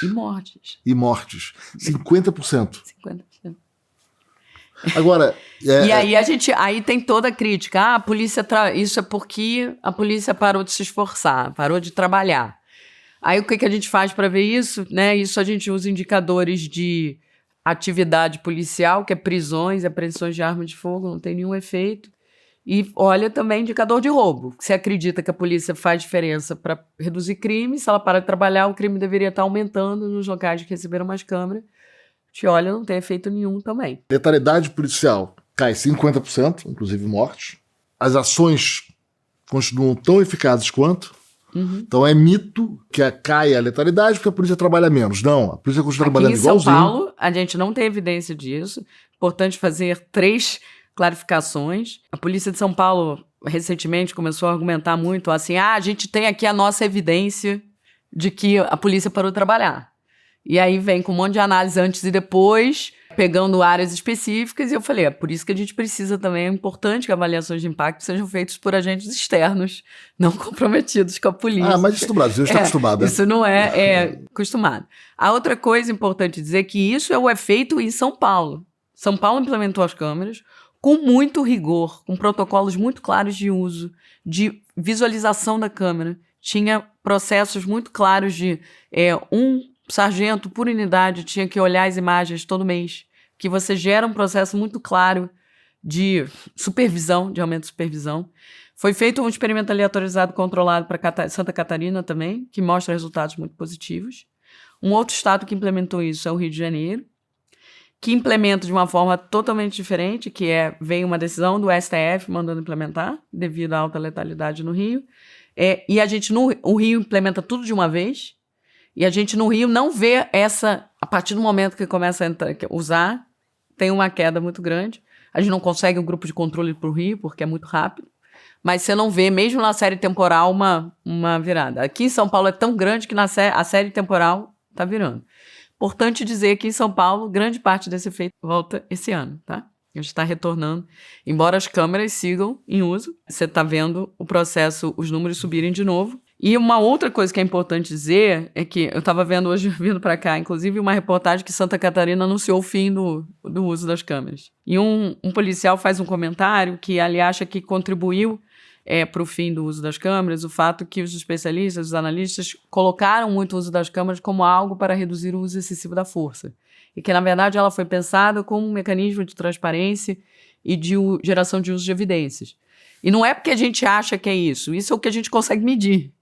E mortes. 50%. 50%. Agora... E aí tem toda a crítica. A polícia... Isso é porque a polícia parou de se esforçar, parou de trabalhar. Aí o que a gente faz para ver isso? Né? Isso a gente usa indicadores de atividade policial, que é prisões, apreensões de arma de fogo, não tem nenhum efeito. E olha também indicador de roubo. Você acredita que a polícia faz diferença para reduzir crime, se ela parar de trabalhar, o crime deveria estar aumentando nos locais que receberam mais câmera. Te olha, não tem efeito nenhum também. Letalidade policial cai 50%, inclusive mortes. As ações continuam tão eficazes quanto. Então é mito que cai a letalidade porque a polícia trabalha menos. Não, a polícia continua trabalhando igualzinho. Aqui em São Paulo, a gente não tem evidência disso. Importante fazer 3 clarificações. A Polícia de São Paulo recentemente começou a argumentar muito assim, a gente tem aqui a nossa evidência de que a polícia parou de trabalhar. E aí vem com um monte de análise antes e depois, pegando áreas específicas, e eu falei, é por isso que a gente precisa também, é importante que avaliações de impacto sejam feitas por agentes externos, não comprometidos com a polícia. Mas isso no Brasil está acostumado. Isso não é acostumado. A outra coisa importante dizer é que isso é o efeito em São Paulo. São Paulo implementou as câmeras com muito rigor, com protocolos muito claros de uso, de visualização da câmera. Tinha processos muito claros de um sargento por unidade tinha que olhar as imagens todo mês, que você gera um processo muito claro de supervisão, de aumento de supervisão. Foi feito um experimento aleatorizado controlado para Santa Catarina também, que mostra resultados muito positivos. Um outro estado que implementou isso é o Rio de Janeiro, que implementa de uma forma totalmente diferente, que veio uma decisão do STF mandando implementar, devido à alta letalidade no Rio. E a gente, o Rio implementa tudo de uma vez, e a gente no Rio não vê a partir do momento que começa a usar, tem uma queda muito grande. A gente não consegue um grupo de controle para o Rio, porque é muito rápido. Mas você não vê, mesmo na série temporal, uma virada. Aqui em São Paulo é tão grande que a série temporal está virando. Importante dizer que em São Paulo, grande parte desse efeito volta esse ano, tá? A gente está retornando. Embora as câmeras sigam em uso, você está vendo o processo, os números subirem de novo. E uma outra coisa que é importante dizer é que eu estava vendo hoje, vindo para cá, inclusive, uma reportagem que Santa Catarina anunciou o fim do uso das câmeras. E um policial faz um comentário que ele acha que contribuiu para o fim do uso das câmeras o fato que os especialistas, os analistas, colocaram muito o uso das câmeras como algo para reduzir o uso excessivo da força. E que, na verdade, ela foi pensada como um mecanismo de transparência e de geração de uso de evidências. E não é porque a gente acha que é isso é o que a gente consegue medir.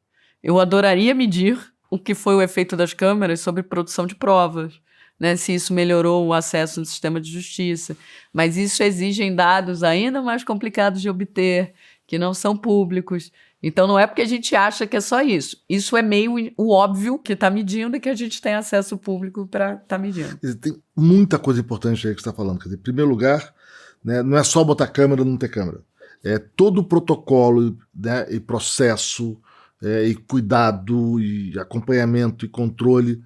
Eu adoraria medir o que foi o efeito das câmeras sobre produção de provas, né? Se isso melhorou o acesso no sistema de justiça. Mas isso exige dados ainda mais complicados de obter, que não são públicos. Então, não é porque a gente acha que é só isso. Isso é meio o óbvio que está medindo e que a gente tem acesso público para estar medindo. Tem muita coisa importante aí que você está falando. Quer dizer, em primeiro lugar, né, não é só botar câmera ou não ter câmera. É todo o protocolo, né, e processo, e cuidado, e acompanhamento e controle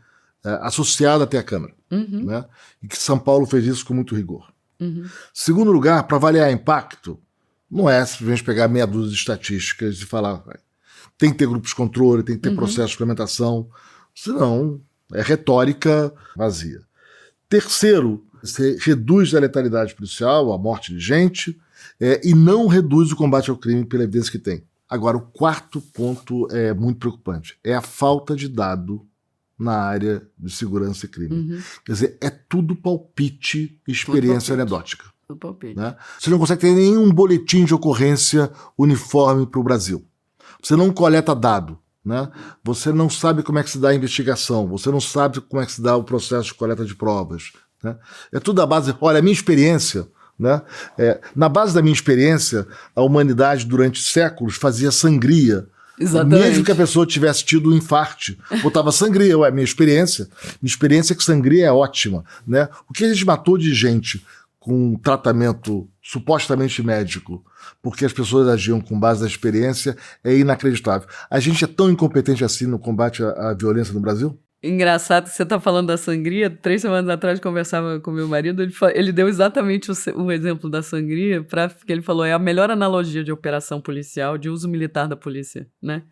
associado até a câmera. Uhum. Né? E que São Paulo fez isso com muito rigor. Uhum. Segundo lugar, para avaliar impacto, não é simplesmente pegar meia dúzia de estatísticas e falar tem que ter grupos de controle, tem que ter processo de implementação, senão é retórica vazia. Terceiro, você reduz a letalidade policial, a morte de gente, e não reduz o combate ao crime pela evidência que tem. Agora, o quarto ponto é muito preocupante, é a falta de dado na área de segurança e crime. Uhum. Quer dizer, é tudo palpite, experiência anedótica. Né? Você não consegue ter nenhum boletim de ocorrência uniforme para o Brasil. Você não coleta dado. Né? Você não sabe como é que se dá a investigação. Você não sabe como é que se dá o processo de coleta de provas. Né? É tudo à base... Olha, a minha experiência... Né? Na base da minha experiência, a humanidade durante séculos fazia sangria. Exatamente. Mesmo que a pessoa tivesse tido um infarte, botava sangria. Minha experiência é que sangria é ótima. Né? O que a gente matou de gente com tratamento supostamente médico, porque as pessoas agiam com base na experiência, é inacreditável. A gente é tão incompetente assim no combate à violência no Brasil? Engraçado que você está falando da sangria. 3 semanas atrás, conversava com meu marido, ele deu exatamente o exemplo da sangria, porque ele falou, é a melhor analogia de operação policial, de uso militar da polícia, né?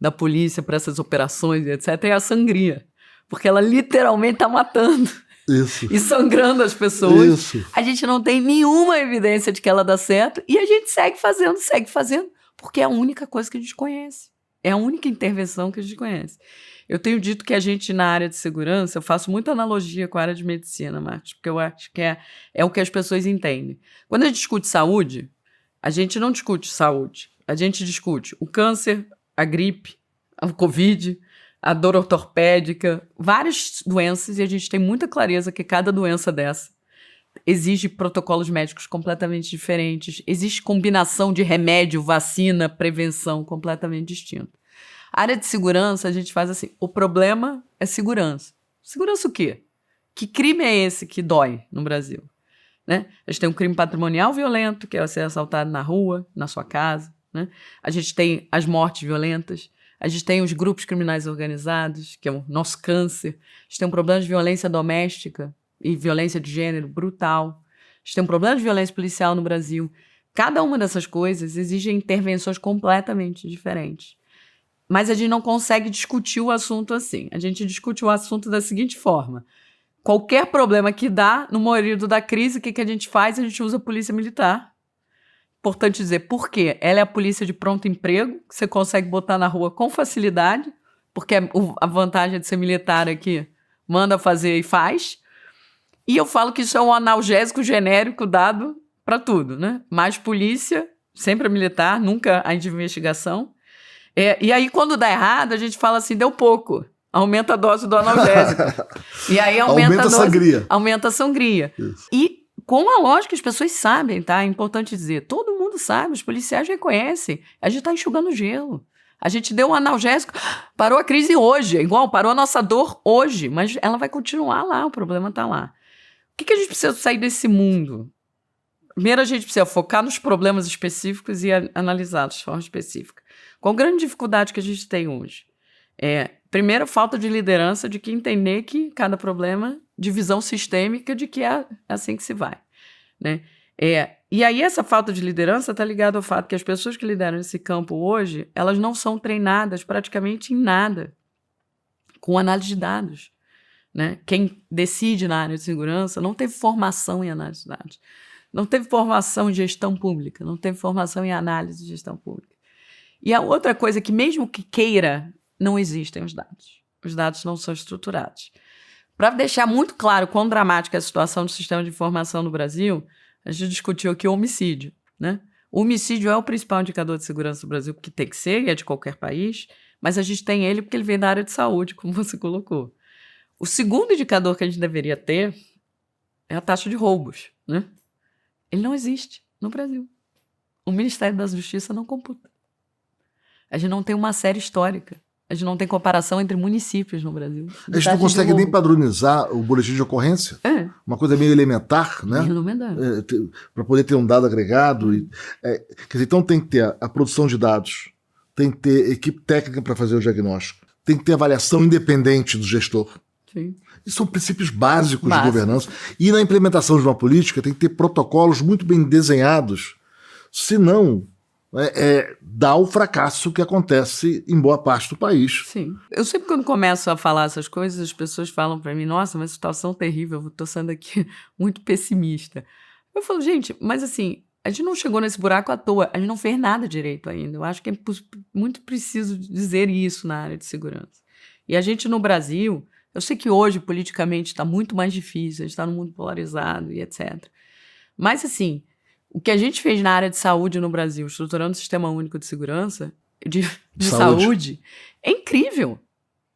Da polícia para essas operações, etc., é a sangria. Porque ela literalmente está matando. Isso. E sangrando as pessoas. Isso. A gente não tem nenhuma evidência de que ela dá certo e a gente segue fazendo, porque é a única coisa que a gente conhece. É a única intervenção que a gente conhece. Eu tenho dito que a gente, na área de segurança, eu faço muita analogia com a área de medicina, Marcos, porque eu acho que é o que as pessoas entendem. Quando a gente discute saúde, a gente não discute saúde. A gente discute o câncer, a gripe, o Covid, a dor ortopédica, várias doenças, e a gente tem muita clareza que cada doença dessa exige protocolos médicos completamente diferentes, existe combinação de remédio, vacina, prevenção completamente distinta. A área de segurança, a gente faz assim, o problema é segurança. Segurança o quê? Que crime é esse que dói no Brasil? Né? A gente tem um crime patrimonial violento, que é ser assaltado na rua, na sua casa. Né? A gente tem as mortes violentas. A gente tem os grupos criminais organizados, que é o nosso câncer. A gente tem um problema de violência doméstica e violência de gênero brutal. A gente tem um problema de violência policial no Brasil. Cada uma dessas coisas exige intervenções completamente diferentes. Mas a gente não consegue discutir o assunto assim. A gente discute o assunto da seguinte forma. Qualquer problema que dá, no momento da crise, o que a gente faz? A gente usa a polícia militar. Importante dizer, por quê? Ela é a polícia de pronto emprego, que você consegue botar na rua com facilidade, porque a vantagem de ser militar é que manda fazer e faz. E eu falo que isso é um analgésico genérico dado para tudo, né? Mais polícia, sempre a militar, nunca a de investigação. E aí, quando dá errado, a gente fala assim, deu pouco. Aumenta a dose do analgésico. E aí aumenta a dose, sangria. Aumenta a sangria. Isso. E com a lógica, as pessoas sabem, tá? É importante dizer. Todo mundo sabe, os policiais reconhecem. A gente está enxugando gelo. A gente deu um analgésico, parou a crise hoje. É igual, parou a nossa dor hoje. Mas ela vai continuar lá, o problema está lá. O que a gente precisa sair desse mundo? Primeiro, a gente precisa focar nos problemas específicos e analisá-los de forma específica. Qual a grande dificuldade que a gente tem hoje? Primeiro, falta de liderança, de que entender que cada problema, de visão sistêmica, de que é assim que se vai, né? E aí essa falta de liderança está ligada ao fato que as pessoas que lideram esse campo hoje, elas não são treinadas praticamente em nada com análise de dados, né? Quem decide na área de segurança não teve formação em análise de dados, não teve formação em gestão pública, não teve formação em análise de gestão pública. E a outra coisa que mesmo que queira, não existem os dados. Os dados não são estruturados. Para deixar muito claro quão dramática é a situação do sistema de informação no Brasil, a gente discutiu aqui o homicídio, né? O homicídio é o principal indicador de segurança do Brasil, porque tem que ser, e é de qualquer país, mas a gente tem ele porque ele vem da área de saúde, como você colocou. O segundo indicador que a gente deveria ter é a taxa de roubos, né? Ele não existe no Brasil. O Ministério da Justiça não computa. A gente não tem uma série histórica. A gente não tem comparação entre municípios no Brasil. A gente não consegue nem padronizar o boletim de ocorrência. Uma coisa meio elementar, né? Elementar. Para poder ter um dado agregado. Quer dizer, então tem que ter a produção de dados, tem que ter equipe técnica para fazer o diagnóstico, tem que ter avaliação independente do gestor. Sim. Isso são princípios básicos de governança. E na implementação de uma política tem que ter protocolos muito bem desenhados, senão dá o fracasso que acontece em boa parte do país. Sim. Eu sempre, quando começo a falar essas coisas, as pessoas falam para mim, nossa, mas situação terrível, eu estou sendo aqui muito pessimista. Eu falo, gente, mas assim, a gente não chegou nesse buraco à toa, a gente não fez nada direito ainda. Eu acho que é muito preciso dizer isso na área de segurança. E a gente no Brasil, eu sei que hoje politicamente está muito mais difícil, a gente está num mundo polarizado e etc. Mas assim, o que a gente fez na área de saúde no Brasil, estruturando o Sistema Único de Segurança, de saúde, é incrível.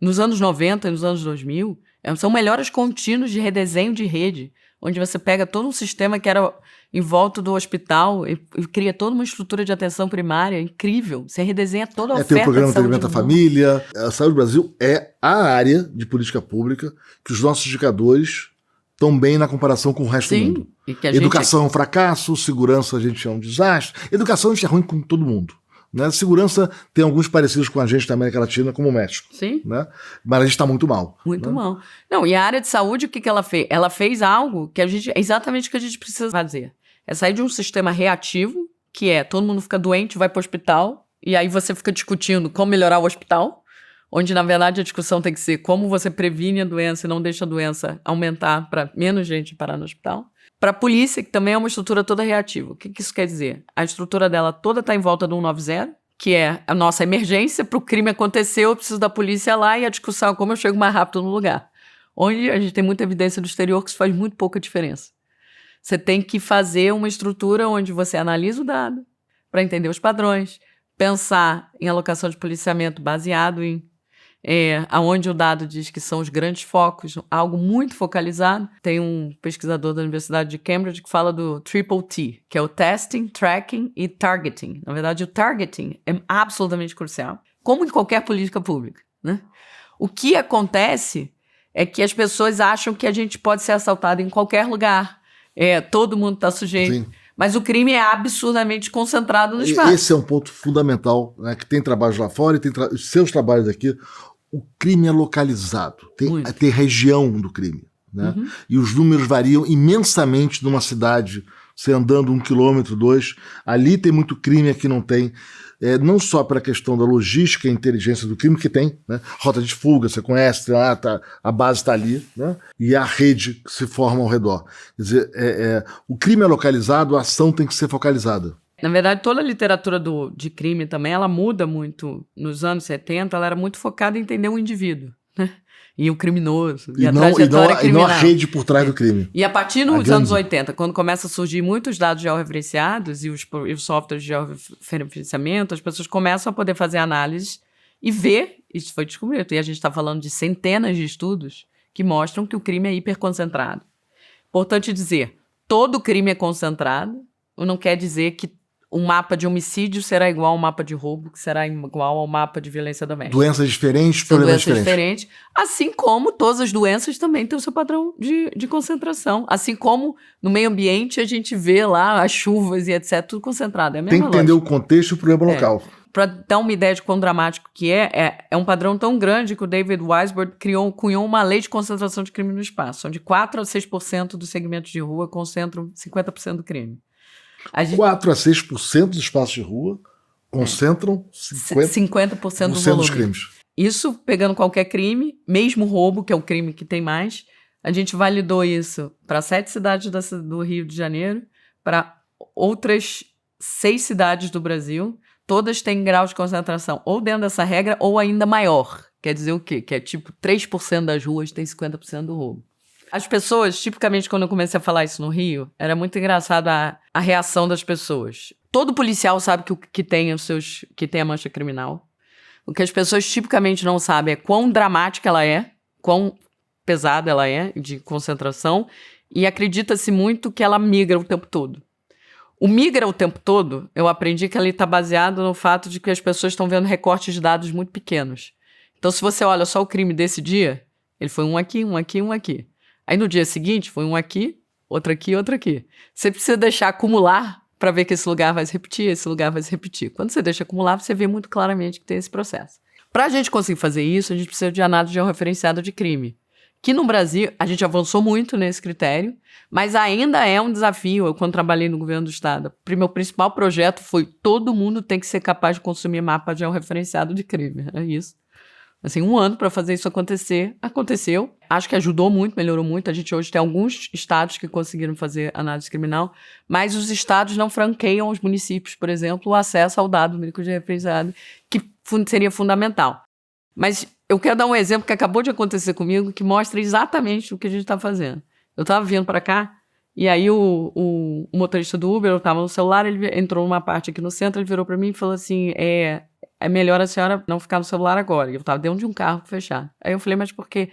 Nos anos 90 e nos anos 2000, são melhores contínuos de redesenho de rede, onde você pega todo um sistema que era em volta do hospital e cria toda uma estrutura de atenção primária incrível. Você redesenha toda a oferta tem o programa de saúde Atendimento à Família. A Saúde do Brasil é a área de política pública que os nossos indicadores estão bem na comparação com o resto do mundo. E que Educação é um fracasso, segurança a gente é um desastre. Educação a gente é ruim com todo mundo. Né? Segurança tem alguns parecidos com a gente na América Latina, como o México. Sim. Né? Mas a gente está muito mal. Muito mal. Não, e a área de saúde, o que ela fez? Ela fez algo que é exatamente o que a gente precisa fazer. É sair de um sistema reativo, que é todo mundo fica doente, vai para o hospital, e aí você fica discutindo como melhorar o hospital, onde, na verdade, a discussão tem que ser como você previne a doença e não deixa a doença aumentar para menos gente parar no hospital. Para a polícia, que também é uma estrutura toda reativa. O que isso quer dizer? A estrutura dela toda está em volta do 190, que é a nossa emergência. Para o crime acontecer, eu preciso da polícia lá, e a discussão é como eu chego mais rápido no lugar. Onde a gente tem muita evidência do exterior que isso faz muito pouca diferença. Você tem que fazer uma estrutura onde você analisa o dado para entender os padrões, pensar em alocação de policiamento baseado em aonde o dado diz que são os grandes focos, algo muito focalizado. Tem um pesquisador da Universidade de Cambridge que fala do Triple T, que é o Testing, Tracking e Targeting. Na verdade, o Targeting é absolutamente crucial, como em qualquer política pública, né? O que acontece é que as pessoas acham que a gente pode ser assaltado em qualquer lugar. Todo mundo está sujeito. Sim. Mas o crime é absurdamente concentrado no espaço. Esse é um ponto fundamental, né, que tem trabalhos lá fora e tem seus trabalhos aqui. O crime é localizado, tem região do crime. Né? E os números variam imensamente numa cidade, você andando 1 quilômetro, 2, ali tem muito crime, aqui não tem. Não só pela questão da logística e inteligência do crime, que tem, né? Rota de fuga, você conhece, a base está ali, né? E a rede que se forma ao redor. Quer dizer, o crime é localizado, a ação tem que ser focalizada. Na verdade, toda a literatura de crime também, ela muda muito. Nos anos 70, ela era muito focada em entender o indivíduo, né? E o criminoso, e a trajetória criminal. E não a rede por trás do crime. E a partir dos anos 80, quando começa a surgir muitos dados georreferenciados e os softwares de georreferenciamento, as pessoas começam a poder fazer análises e ver, isso foi descoberto, e a gente está falando de centenas de estudos que mostram que o crime é hiperconcentrado. Importante dizer, todo crime é concentrado, não quer dizer que um mapa de homicídio será igual ao mapa de roubo, que será igual ao mapa de violência doméstica. Doenças diferentes, problemas diferentes. Assim como todas as doenças também têm o seu padrão de concentração. Assim como no meio ambiente a gente vê lá as chuvas e etc, tudo concentrado. É a mesma Tem que entender o contexto e o problema local. Para dar uma ideia de quão dramático que é um padrão tão grande que o David Weisbrod cunhou uma lei de concentração de crime no espaço, onde 4 a 6% dos segmentos de rua concentram 50% do crime. 4 a 6% dos espaços de rua concentram 50% do volume. Dos crimes. Isso pegando qualquer crime, mesmo roubo, que é o crime que tem mais. A gente validou isso para 7 cidades do Rio de Janeiro, para outras 6 cidades do Brasil. Todas têm grau de concentração ou dentro dessa regra ou ainda maior. Quer dizer o quê? Que é tipo 3% das ruas tem 50% do roubo. As pessoas, tipicamente, quando eu comecei a falar isso no Rio, era muito engraçado a reação das pessoas. Todo policial sabe que tem a mancha criminal. O que as pessoas tipicamente não sabem é quão dramática ela é, quão pesada ela é, de concentração, e acredita-se muito que ela migra o tempo todo. O migra o tempo todo, eu aprendi que ele está baseado no fato de que as pessoas estão vendo recortes de dados muito pequenos. Então, se você olha só o crime desse dia, ele foi um aqui, um aqui, um aqui. Aí no dia seguinte foi um aqui, outro aqui, outro aqui. Você precisa deixar acumular para ver que esse lugar vai se repetir, esse lugar vai se repetir. Quando você deixa acumular, você vê muito claramente que tem esse processo. Para a gente conseguir fazer isso, a gente precisa de análise georreferenciada de crime. Que no Brasil, a gente avançou muito nesse critério, mas ainda é um desafio. Eu, quando trabalhei no governo do estado, o meu principal projeto foi todo mundo tem que ser capaz de consumir mapa georreferenciado de crime. É isso. Assim, 1 ano para fazer isso acontecer. Aconteceu. Acho que ajudou muito, melhorou muito. A gente hoje tem alguns estados que conseguiram fazer análise criminal, mas os estados não franqueiam aos municípios, por exemplo, o acesso ao dado único de referenciado, que seria fundamental. Mas eu quero dar um exemplo que acabou de acontecer comigo, que mostra exatamente o que a gente está fazendo. Eu estava vindo para cá, e aí o motorista do Uber, eu estava no celular, ele entrou numa parte aqui no centro, ele virou para mim e falou assim, é melhor a senhora não ficar no celular agora. E eu estava dentro de um carro fechado. Aí eu falei, mas por quê?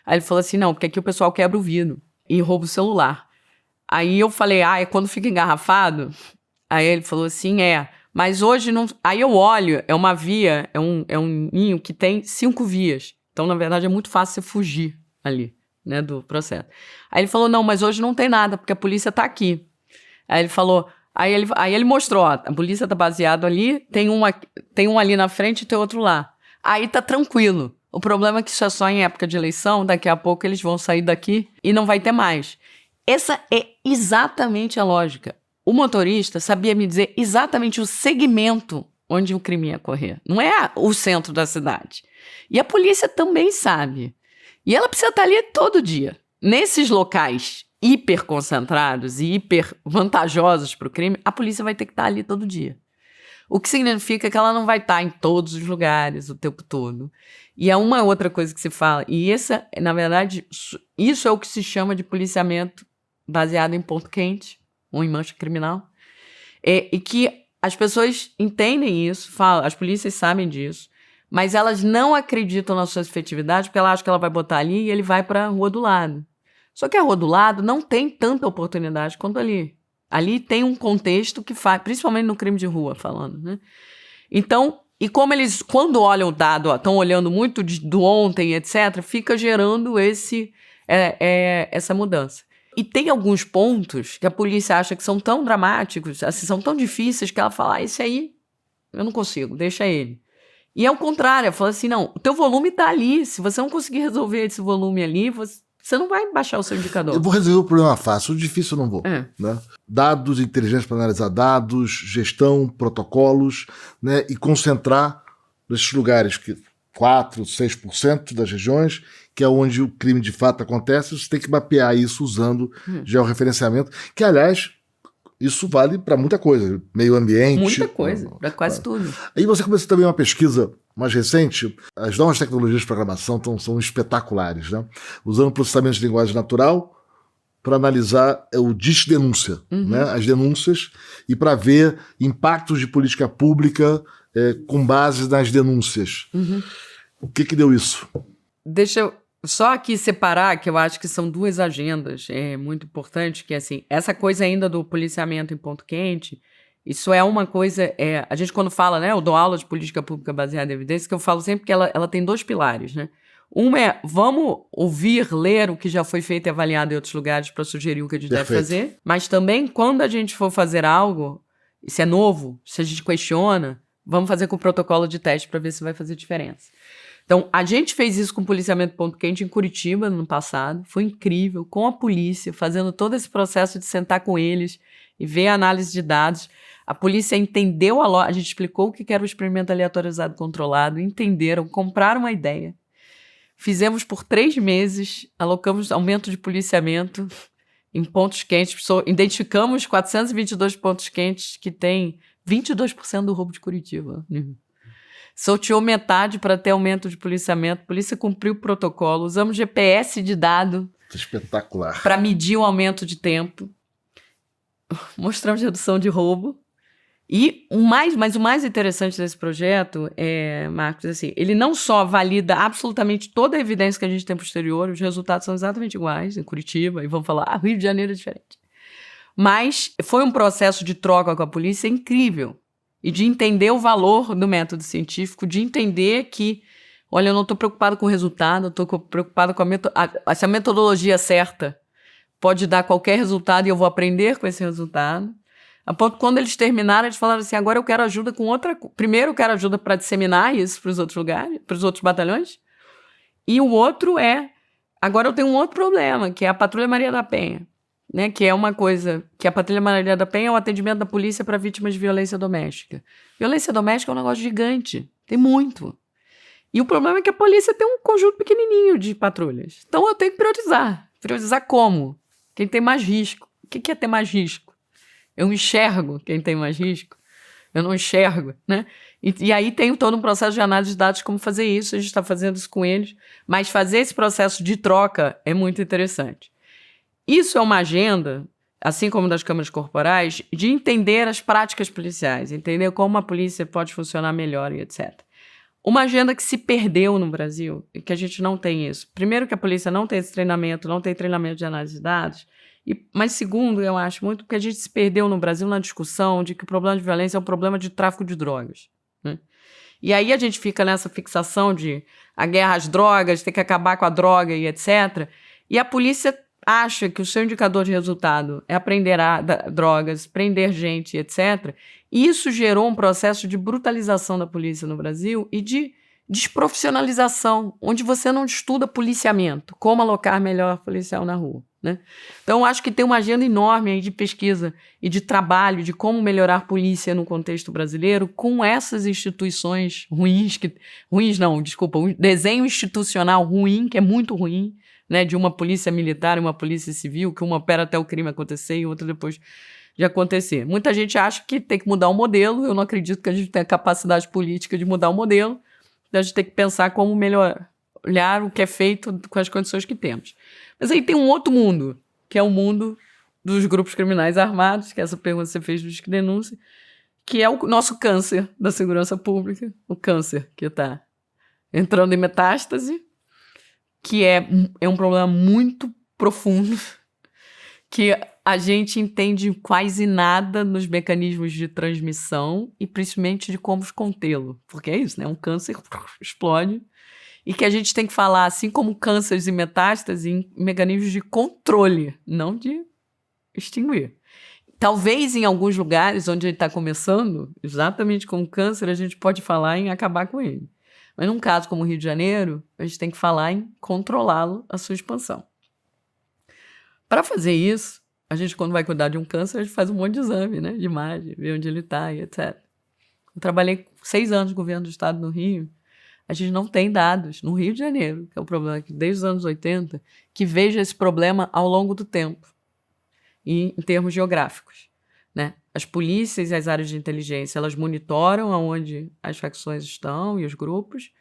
Aí ele falou assim, não, porque aqui o pessoal quebra o vidro e rouba o celular. Aí eu falei, é quando fica engarrafado? Aí ele falou assim, mas hoje não... Aí eu olho, é uma via, é um ninho que tem 5 vias. Então, na verdade, é muito fácil você fugir ali, né, do processo. Aí ele falou, não, mas hoje não tem nada, porque a polícia tá aqui. Aí ele falou... Aí ele mostrou, a polícia tá baseado ali, tem um ali na frente e tem outro lá. Aí tá tranquilo. O problema é que isso é só em época de eleição, daqui a pouco eles vão sair daqui e não vai ter mais. Essa é exatamente a lógica. O motorista sabia me dizer exatamente o segmento onde o crime ia ocorrer. Não é o centro da cidade. E a polícia também sabe. E ela precisa estar ali todo dia. Nesses locais hiper concentrados e hiper vantajosos para o crime, a polícia vai ter que estar ali todo dia. O que significa que ela não vai estar em todos os lugares o tempo todo. E é uma outra coisa que se fala, e essa, na verdade, isso é o que se chama de policiamento baseado em ponto quente, ou em mancha criminal, e que as pessoas entendem isso, as polícias sabem disso, mas elas não acreditam na sua efetividade porque ela acha que ela vai botar ali e ele vai para a rua do lado. Só que a rua do lado não tem tanta oportunidade quanto ali. Ali tem um contexto que faz, principalmente no crime de rua, falando, né? Então, e como eles, quando olham o dado, estão olhando muito do ontem, etc., fica gerando essa mudança. E tem alguns pontos que a polícia acha que são tão dramáticos, assim, são tão difíceis, que ela fala, esse aí eu não consigo, deixa ele. E é o contrário, ela fala assim, não, o teu volume tá ali, se você não conseguir resolver esse volume ali, você não vai baixar o seu indicador. Eu vou resolver o problema fácil, o difícil eu não vou. Né? Dados, inteligência para analisar dados, gestão, protocolos, né? E concentrar nesses lugares que 4%, 6% das regiões, que é onde o crime de fato acontece, você tem que mapear isso usando georreferenciamento, que, aliás, isso vale para muita coisa, meio ambiente. Muita coisa, para quase tudo. Aí você começou também uma pesquisa mais recente, as novas tecnologias de programação são espetaculares, né? Usando processamento de linguagem natural para analisar o disque-denúncia, né? As denúncias, e para ver impactos de política pública com base nas denúncias. O que deu isso? Deixa eu só aqui separar, que eu acho que são duas agendas muito importantes, que assim, essa coisa ainda do policiamento em ponto quente, isso é uma coisa, a gente quando fala, né, eu dou aula de política pública baseada em evidência, que eu falo sempre que ela tem dois pilares, né? Um é, vamos ouvir, ler o que já foi feito e avaliado em outros lugares para sugerir o que a gente deve fazer, mas também quando a gente for fazer algo, se é novo, se a gente questiona, vamos fazer com o protocolo de teste para ver se vai fazer diferença. Então, a gente fez isso com o policiamento ponto quente em Curitiba no ano passado. Foi incrível, com a polícia, fazendo todo esse processo de sentar com eles e ver a análise de dados. A polícia entendeu a gente explicou o que era o experimento aleatorizado controlado, entenderam, compraram uma ideia. Fizemos por 3 meses, alocamos aumento de policiamento em pontos quentes. Identificamos 422 pontos quentes que tem 22% do roubo de Curitiba. Sorteou metade para ter aumento de policiamento. A polícia cumpriu o protocolo. Usamos GPS de dado. Espetacular. Para medir o aumento de tempo. Mostramos redução de roubo. Mas o mais interessante desse projeto Marcos, assim, ele não só valida absolutamente toda a evidência que a gente tem posterior, os resultados são exatamente iguais em Curitiba, e vamos falar, Rio de Janeiro é diferente. Mas foi um processo de troca com a polícia incrível. E de entender o valor do método científico, de entender que, olha, eu não estou preocupado com o resultado, eu estou preocupado com essa metodologia certa pode dar qualquer resultado e eu vou aprender com esse resultado. A ponto que quando eles terminaram, eles falaram assim, agora eu quero ajuda com outra... Primeiro eu quero ajuda para disseminar isso para os outros lugares, para os outros batalhões. E o outro agora eu tenho um outro problema, que é a Patrulha Maria da Penha. Né, que é uma coisa que a Patrulha Maria da Penha é o atendimento da polícia para vítimas de violência doméstica. Violência doméstica é um negócio gigante, tem muito. E o problema é que a polícia tem um conjunto pequenininho de patrulhas. Então eu tenho que priorizar. Priorizar como? Quem tem mais risco. O que é ter mais risco? Eu enxergo quem tem mais risco? Eu não enxergo, né? E aí tem todo um processo de análise de dados, como fazer isso, a gente está fazendo isso com eles. Mas fazer esse processo de troca é muito interessante. Isso é uma agenda, assim como das câmaras corporais, de entender as práticas policiais, entender como a polícia pode funcionar melhor e etc. Uma agenda que se perdeu no Brasil, e que a gente não tem isso. Primeiro que a polícia não tem esse treinamento, não tem treinamento de análise de dados, mas segundo, eu acho muito que a gente se perdeu no Brasil na discussão de que o problema de violência é um problema de tráfico de drogas, né? E aí a gente fica nessa fixação de a guerra às drogas, tem que acabar com a droga e etc. E a polícia acha que o seu indicador de resultado é aprender drogas, prender gente, etc. E isso gerou um processo de brutalização da polícia no Brasil e de desprofissionalização, onde você não estuda policiamento, como alocar melhor policial na rua, né? Então, eu acho que tem uma agenda enorme aí de pesquisa e de trabalho de como melhorar a polícia no contexto brasileiro com essas instituições um desenho institucional ruim, que é muito ruim, né, de uma polícia militar e uma polícia civil, que uma opera até o crime acontecer e outra depois de acontecer. Muita gente acha que tem que mudar o modelo, eu não acredito que a gente tenha capacidade política de mudar o modelo, a gente tem que pensar como melhorar, olhar o que é feito com as condições que temos. Mas aí tem um outro mundo, que é o mundo dos grupos criminais armados, que é essa pergunta que você fez do Disque Denúncia, que é o nosso câncer da segurança pública, o câncer que está entrando em metástase, que é um problema muito profundo, que a gente entende quase nada nos mecanismos de transmissão e principalmente de como contê-lo. Porque é isso, né? Um câncer explode e que a gente tem que falar, assim como cânceres e metástase, em mecanismos de controle, não de extinguir. Talvez em alguns lugares onde ele está começando, exatamente como câncer, a gente pode falar em acabar com ele. Mas num caso como o Rio de Janeiro, a gente tem que falar em controlá-lo, a sua expansão. Para fazer isso, a gente, quando vai cuidar de um câncer, a gente faz um monte de exame, né? De imagem, ver onde ele está e etc. Eu trabalhei 6 anos no governo do estado do Rio. A gente não tem dados no Rio de Janeiro, que é o problema que desde os anos 80, que veja esse problema ao longo do tempo, em termos geográficos, né? As polícias e as áreas de inteligência, elas monitoram aonde as facções estão e os grupos,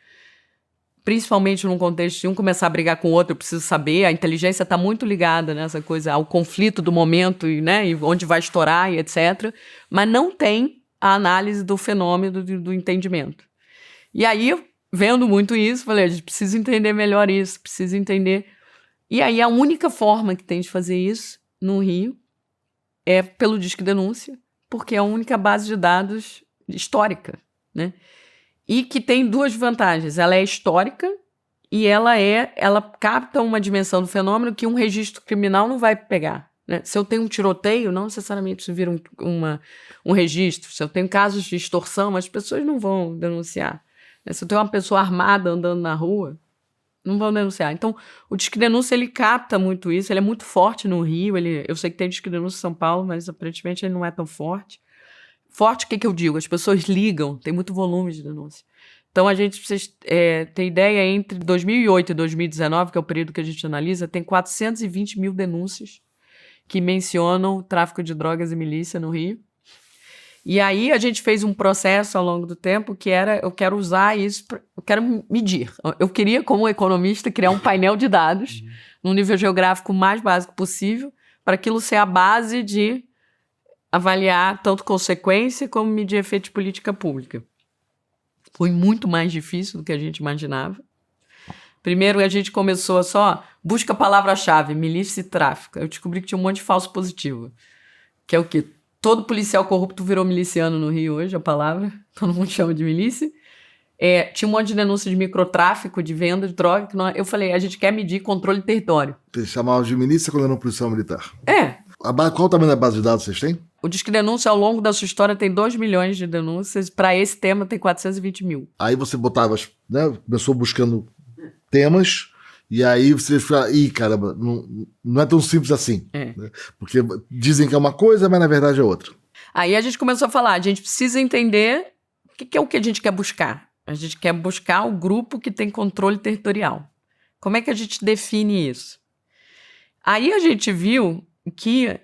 principalmente num contexto de um começar a brigar com o outro, eu preciso saber, a inteligência está muito ligada nessa coisa, ao conflito do momento, né, e onde vai estourar e etc., mas não tem a análise do fenômeno do entendimento. E aí, vendo muito isso, falei, a gente precisa entender melhor isso, precisa entender. E aí a única forma que tem de fazer isso no Rio é pelo Disque Denúncia, porque é a única base de dados histórica, né? E que tem 2 vantagens. Ela é histórica e ela capta uma dimensão do fenômeno que um registro criminal não vai pegar, né? Se eu tenho um tiroteio, não necessariamente isso vira um registro. Se eu tenho casos de extorsão, as pessoas não vão denunciar. Se eu tenho uma pessoa armada andando na rua, não vão denunciar. Então, o Disque Denúncia, ele capta muito isso, ele é muito forte no Rio, eu sei que tem Disque Denúncia em São Paulo, mas aparentemente ele não é tão forte. Forte, o que eu digo? As pessoas ligam, tem muito volume de denúncia. Então, a gente precisa ter ideia, entre 2008 e 2019, que é o período que a gente analisa, tem 420 mil denúncias que mencionam o tráfico de drogas e milícia no Rio. E aí a gente fez um processo ao longo do tempo que era, eu quero usar isso, eu quero medir. Eu queria, como economista, criar um painel de dados num nível geográfico mais básico possível, para aquilo ser a base de avaliar tanto consequência como medir efeito de política pública. Foi muito mais difícil do que a gente imaginava. Primeiro, a gente começou só, busca a palavra-chave, milícia e tráfico. Eu descobri que tinha um monte de falso positivo, que é o quê? Todo policial corrupto virou miliciano no Rio hoje, a palavra. Todo mundo chama de milícia. Tinha um monte de denúncia de microtráfico, de venda de droga. Eu falei, a gente quer medir controle de território. Vocês chamavam de milícia quando era um policial militar? Qual o tamanho da base de dados vocês têm? O Disque Denúncia, ao longo da sua história, tem 2 milhões de denúncias. Para esse tema, tem 420 mil. Aí você botava, né? Começou buscando temas... E aí você fala, caramba, não é tão simples assim. Né? Porque dizem que é uma coisa, mas na verdade é outra. Aí a gente começou a falar, a gente precisa entender o que é o que a gente quer buscar. A gente quer buscar o grupo que tem controle territorial. Como é que a gente define isso? Aí a gente viu que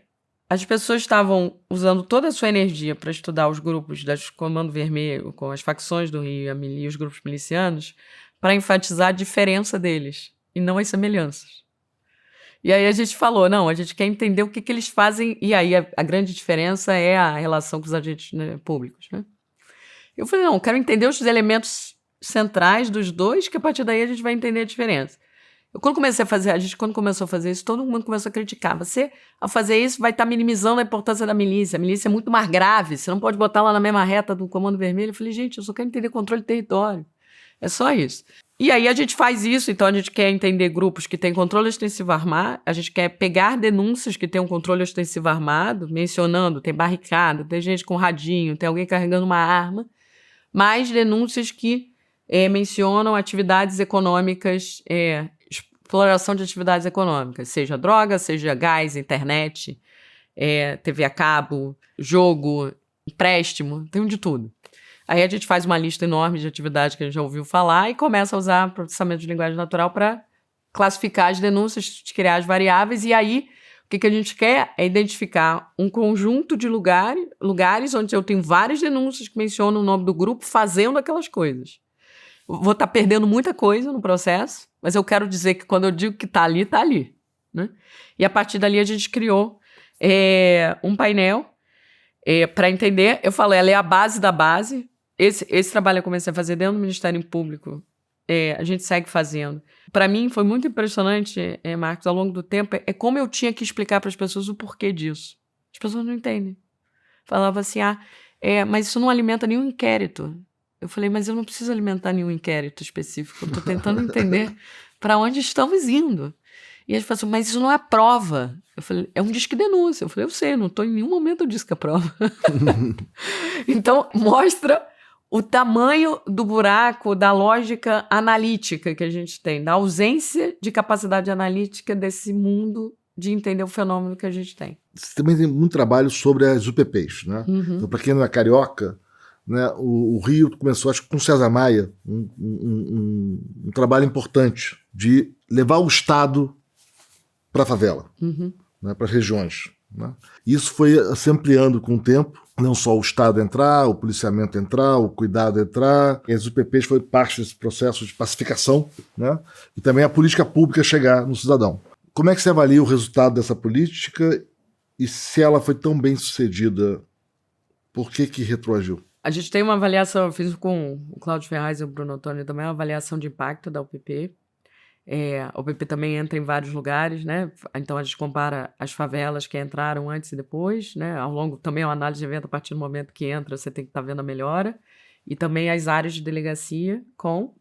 as pessoas estavam usando toda a sua energia para estudar os grupos das Comando Vermelho, com as facções do Rio e os grupos milicianos, para enfatizar a diferença deles e não as semelhanças. E aí a gente falou, não, a gente quer entender o que eles fazem, e aí a grande diferença é a relação com os agentes, né, públicos, né? Eu falei, não, quero entender os elementos centrais dos dois, que a partir daí a gente vai entender a diferença. Quando começou a fazer isso, todo mundo começou a criticar. Você, ao fazer isso, vai estar minimizando a importância da milícia. A milícia é muito mais grave, você não pode botar lá na mesma reta do Comando Vermelho. Eu falei, gente, eu só quero entender controle de território. É só isso. E aí a gente faz isso, então a gente quer entender grupos que têm controle ostensivo armado, a gente quer pegar denúncias que têm um controle ostensivo armado, mencionando, tem barricada, tem gente com radinho, tem alguém carregando uma arma, mais denúncias que mencionam atividades econômicas, exploração de atividades econômicas, seja droga, seja gás, internet, TV a cabo, jogo, empréstimo, tem de tudo. Aí a gente faz uma lista enorme de atividades que a gente já ouviu falar e começa a usar processamento de linguagem natural para classificar as denúncias, criar as variáveis. E aí, o que a gente quer é identificar um conjunto de lugares onde eu tenho várias denúncias que mencionam o nome do grupo fazendo aquelas coisas. Vou estar perdendo muita coisa no processo, mas eu quero dizer que quando eu digo que está ali, né? E a partir dali a gente criou um painel para entender. Eu falo, ela é a base da base. Esse trabalho eu comecei a fazer dentro do Ministério Público. A gente segue fazendo. Para mim foi muito impressionante, Marcos, ao longo do tempo, como eu tinha que explicar para as pessoas o porquê disso. As pessoas não entendem. Falava assim, mas isso não alimenta nenhum inquérito. Eu falei, mas eu não preciso alimentar nenhum inquérito específico. Eu estou tentando entender para onde estamos indo. E eles falaram assim, mas isso não é prova. Eu falei, é um disque denúncia. Eu falei, eu sei, não estou em nenhum momento eu disse que é prova. Então, mostra o tamanho do buraco, da lógica analítica que a gente tem, da ausência de capacidade analítica desse mundo de entender o fenômeno que a gente tem. Você também tem muito trabalho sobre as UPPs, né? Então, para quem não é carioca, né, o Rio começou, acho que com César Maia, um trabalho importante de levar o Estado para a favela, né, para as regiões. Né? Isso foi se ampliando com o tempo, não só o Estado entrar, o policiamento entrar, o cuidado entrar, e as UPPs foi parte desse processo de pacificação, né? E também a política pública chegar no cidadão. Como é que você avalia o resultado dessa política e se ela foi tão bem sucedida, por que retroagiu? A gente tem uma avaliação, eu fiz com o Cláudio Ferraz e o Bruno Antônio também, uma avaliação de impacto da UPP. A UPP também entra em vários lugares, né? Então a gente compara as favelas que entraram antes e depois, né? Ao longo também é uma análise de evento, a partir do momento que entra, você tem que estar vendo a melhora. E também as áreas de delegacia com...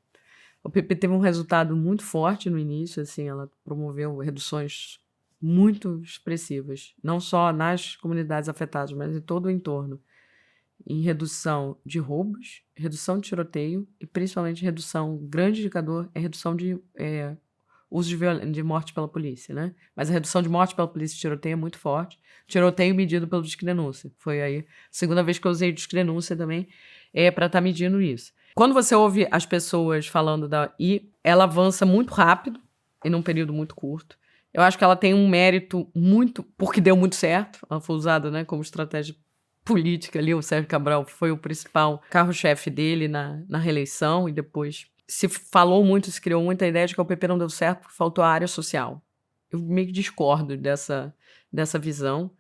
A UPP teve um resultado muito forte no início, assim, ela promoveu reduções muito expressivas, não só nas comunidades afetadas, mas em todo o entorno. Em redução de roubos, redução de tiroteio e principalmente redução, grande indicador é redução de uso de morte pela polícia, né? Mas a redução de morte pela polícia e tiroteio é muito forte. Tiroteio medido pelo disque denúncia. Foi aí a segunda vez que eu usei o disque denúncia também para estar medindo isso. Quando você ouve as pessoas falando ela avança muito rápido e num período muito curto. Eu acho que ela tem um mérito muito, porque deu muito certo. Ela foi usada, né, como estratégia política ali, o Sérgio Cabral foi o principal carro-chefe dele na reeleição e depois se falou muito, se criou muita ideia de que o PP não deu certo porque faltou a área social. Eu meio que discordo dessa visão.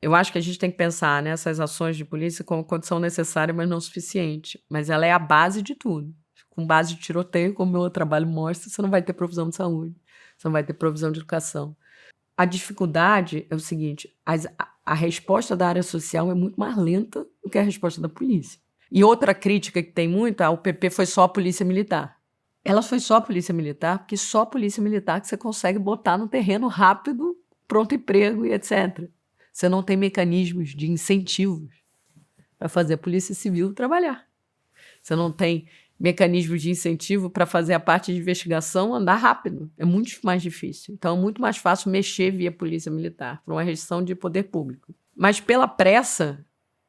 Eu acho que a gente tem que pensar nessas ações de polícia como condição necessária, mas não suficiente. Mas ela é a base de tudo. Com base de tiroteio, como o meu trabalho mostra, você não vai ter provisão de saúde, você não vai ter provisão de educação. A dificuldade é o seguinte, a resposta da área social é muito mais lenta do que a resposta da polícia. E outra crítica que tem muito, o PP foi só a polícia militar. Ela foi só a polícia militar, porque só a polícia militar que você consegue botar no terreno rápido, pronto emprego e etc. Você não tem mecanismos de incentivos para fazer a polícia civil trabalhar. Você não tem mecanismos de incentivo para fazer a parte de investigação andar rápido. É muito mais difícil. Então, é muito mais fácil mexer via polícia militar, por uma restrição de poder público. Mas pela pressa,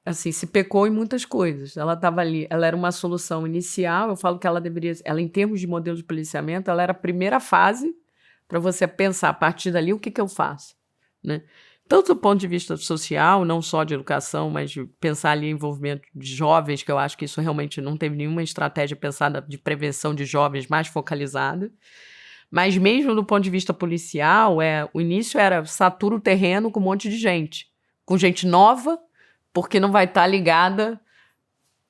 assim, se pecou em muitas coisas. Ela estava ali, ela era uma solução inicial, eu falo que ela em termos de modelo de policiamento, ela era a primeira fase para você pensar a partir dali o que eu faço, né? Tanto do ponto de vista social, não só de educação, mas de pensar ali em envolvimento de jovens, que eu acho que isso realmente não teve nenhuma estratégia pensada de prevenção de jovens mais focalizada. Mas mesmo do ponto de vista policial, o início era satura o terreno com um monte de gente. Com gente nova, porque não vai estar ligada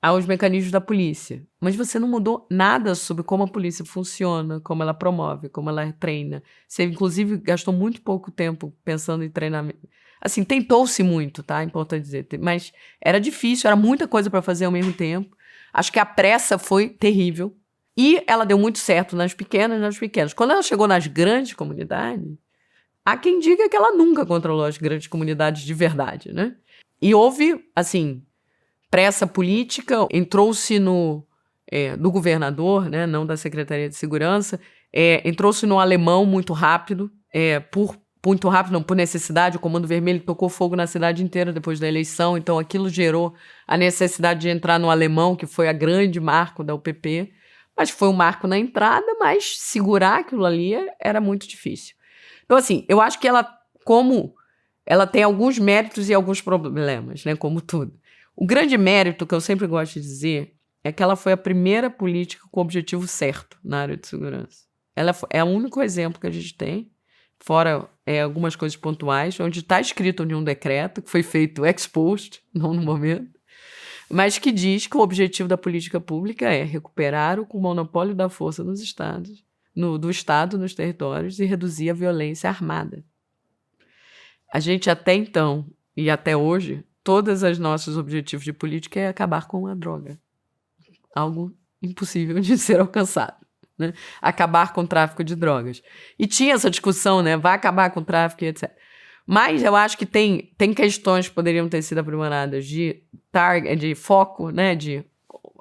aos mecanismos da polícia. Mas você não mudou nada sobre como a polícia funciona, como ela promove, como ela treina. Você, inclusive, gastou muito pouco tempo pensando em treinamento. Assim, tentou-se muito, tá? É importante dizer. Mas era difícil, era muita coisa para fazer ao mesmo tempo. Acho que a pressa foi terrível. E ela deu muito certo nas pequenas. Quando ela chegou nas grandes comunidades, há quem diga que ela nunca controlou as grandes comunidades de verdade, né? E houve, assim, pressa política, entrou-se no governador, né, não da Secretaria de Segurança, entrou-se no alemão muito rápido, por necessidade. O Comando Vermelho tocou fogo na cidade inteira depois da eleição, então aquilo gerou a necessidade de entrar no alemão, que foi a grande marco da UPP, mas foi um marco na entrada, mas segurar aquilo ali era muito difícil. Então, assim, eu acho que ela tem alguns méritos e alguns problemas, né, como tudo. O grande mérito, que eu sempre gosto de dizer, é que ela foi a primeira política com o objetivo certo na área de segurança. Ela é o único exemplo que a gente tem, fora algumas coisas pontuais, onde está escrito em um decreto, que foi feito ex post, não no momento, mas que diz que o objetivo da política pública é recuperar o monopólio da força nos estados, do Estado nos territórios e reduzir a violência armada. A gente até então, e até hoje, todos os nossos objetivos de política é acabar com a droga. algo impossível de ser alcançado, né? Acabar com o tráfico de drogas. E tinha essa discussão, né? Vai acabar com o tráfico, etc. Mas eu acho que tem questões que poderiam ter sido aprimoradas de foco, né?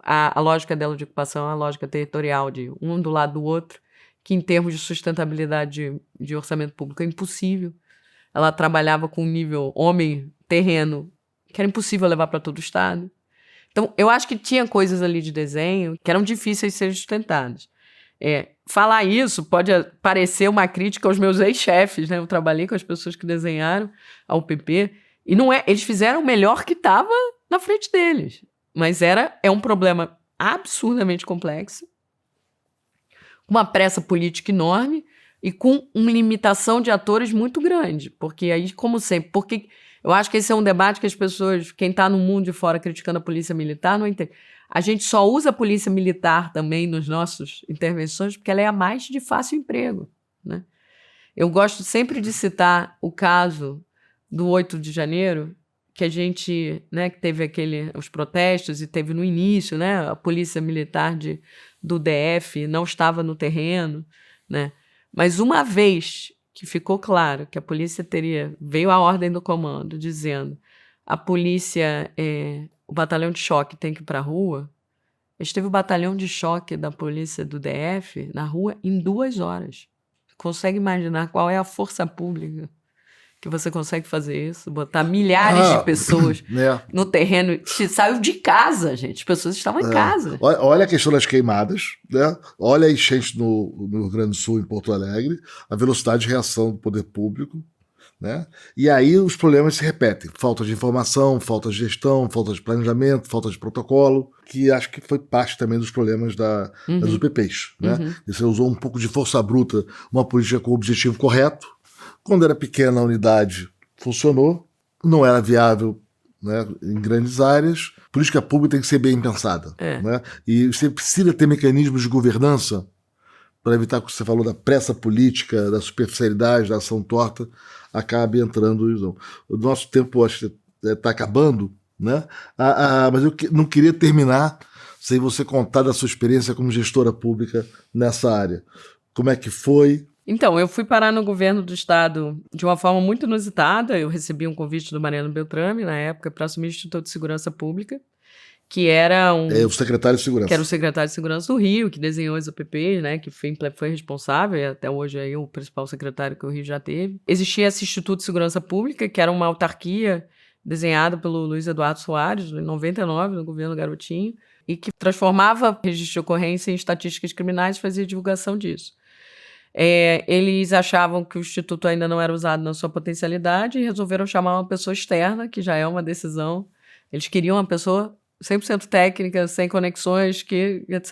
A lógica dela de ocupação, a lógica territorial de um do lado do outro, que em termos de sustentabilidade de orçamento público é impossível. Ela trabalhava com um nível homem-terreno que era impossível levar para todo o estado. Então, eu acho que tinha coisas ali de desenho que eram difíceis de serem sustentadas. Falar isso pode parecer uma crítica aos meus ex-chefes, né? Eu trabalhei com as pessoas que desenharam a UPP, e não é, eles fizeram o melhor que estava na frente deles. Mas é um problema absurdamente complexo, com uma pressa política enorme e com uma limitação de atores muito grande. Porque aí, como sempre, porque eu acho que esse é um debate que as pessoas, quem está no mundo de fora criticando a polícia militar, não entende. A gente só usa a polícia militar também nas nossas intervenções porque ela é a mais de fácil emprego, né? Eu gosto sempre de citar o caso do 8 de janeiro, que a gente, né, que teve os protestos e teve no início, né, a polícia militar do DF não estava no terreno, né? Mas uma vez que ficou claro que a polícia veio a ordem do comando dizendo a polícia, o batalhão de choque tem que ir para a rua, a gente teve o batalhão de choque da polícia do DF na rua em 2 horas. Você consegue imaginar qual é a força pública que você consegue fazer isso? Botar milhares de pessoas no terreno. Saiu de casa, gente. As pessoas estavam em casa. Olha a questão das queimadas, né? Olha a enchente no Rio Grande do Sul, em Porto Alegre, a velocidade de reação do poder público, né? E aí os problemas se repetem. Falta de informação, falta de gestão, falta de planejamento, falta de protocolo, que acho que foi parte também dos problemas das UPPs, né? E você usou um pouco de força bruta, uma política com o objetivo correto. Quando era pequena a unidade, funcionou. Não era viável, né, em grandes áreas. Política pública tem que ser bem pensada. Né? E você precisa ter mecanismos de governança para evitar que você falou da pressa política, da superficialidade, da ação torta, acabe entrando. O nosso tempo, acho que está acabando, né? Mas eu não queria terminar sem você contar da sua experiência como gestora pública nessa área. Como é que foi? Então, eu fui parar no governo do estado de uma forma muito inusitada. Eu recebi um convite do Mariano Beltrame, na época, para assumir o Instituto de Segurança Pública, que era o secretário de Segurança. Que era o secretário de Segurança do Rio, que desenhou as UPPs, né, que foi responsável, e até hoje é o principal secretário que o Rio já teve. Existia esse Instituto de Segurança Pública, que era uma autarquia desenhada pelo Luiz Eduardo Soares, em 99, no governo Garotinho, e que transformava registro de ocorrência em estatísticas criminais e fazia divulgação disso. Eles achavam que o Instituto ainda não era usado na sua potencialidade e resolveram chamar uma pessoa externa, que já é uma decisão. Eles queriam uma pessoa 100% técnica, sem conexões, etc.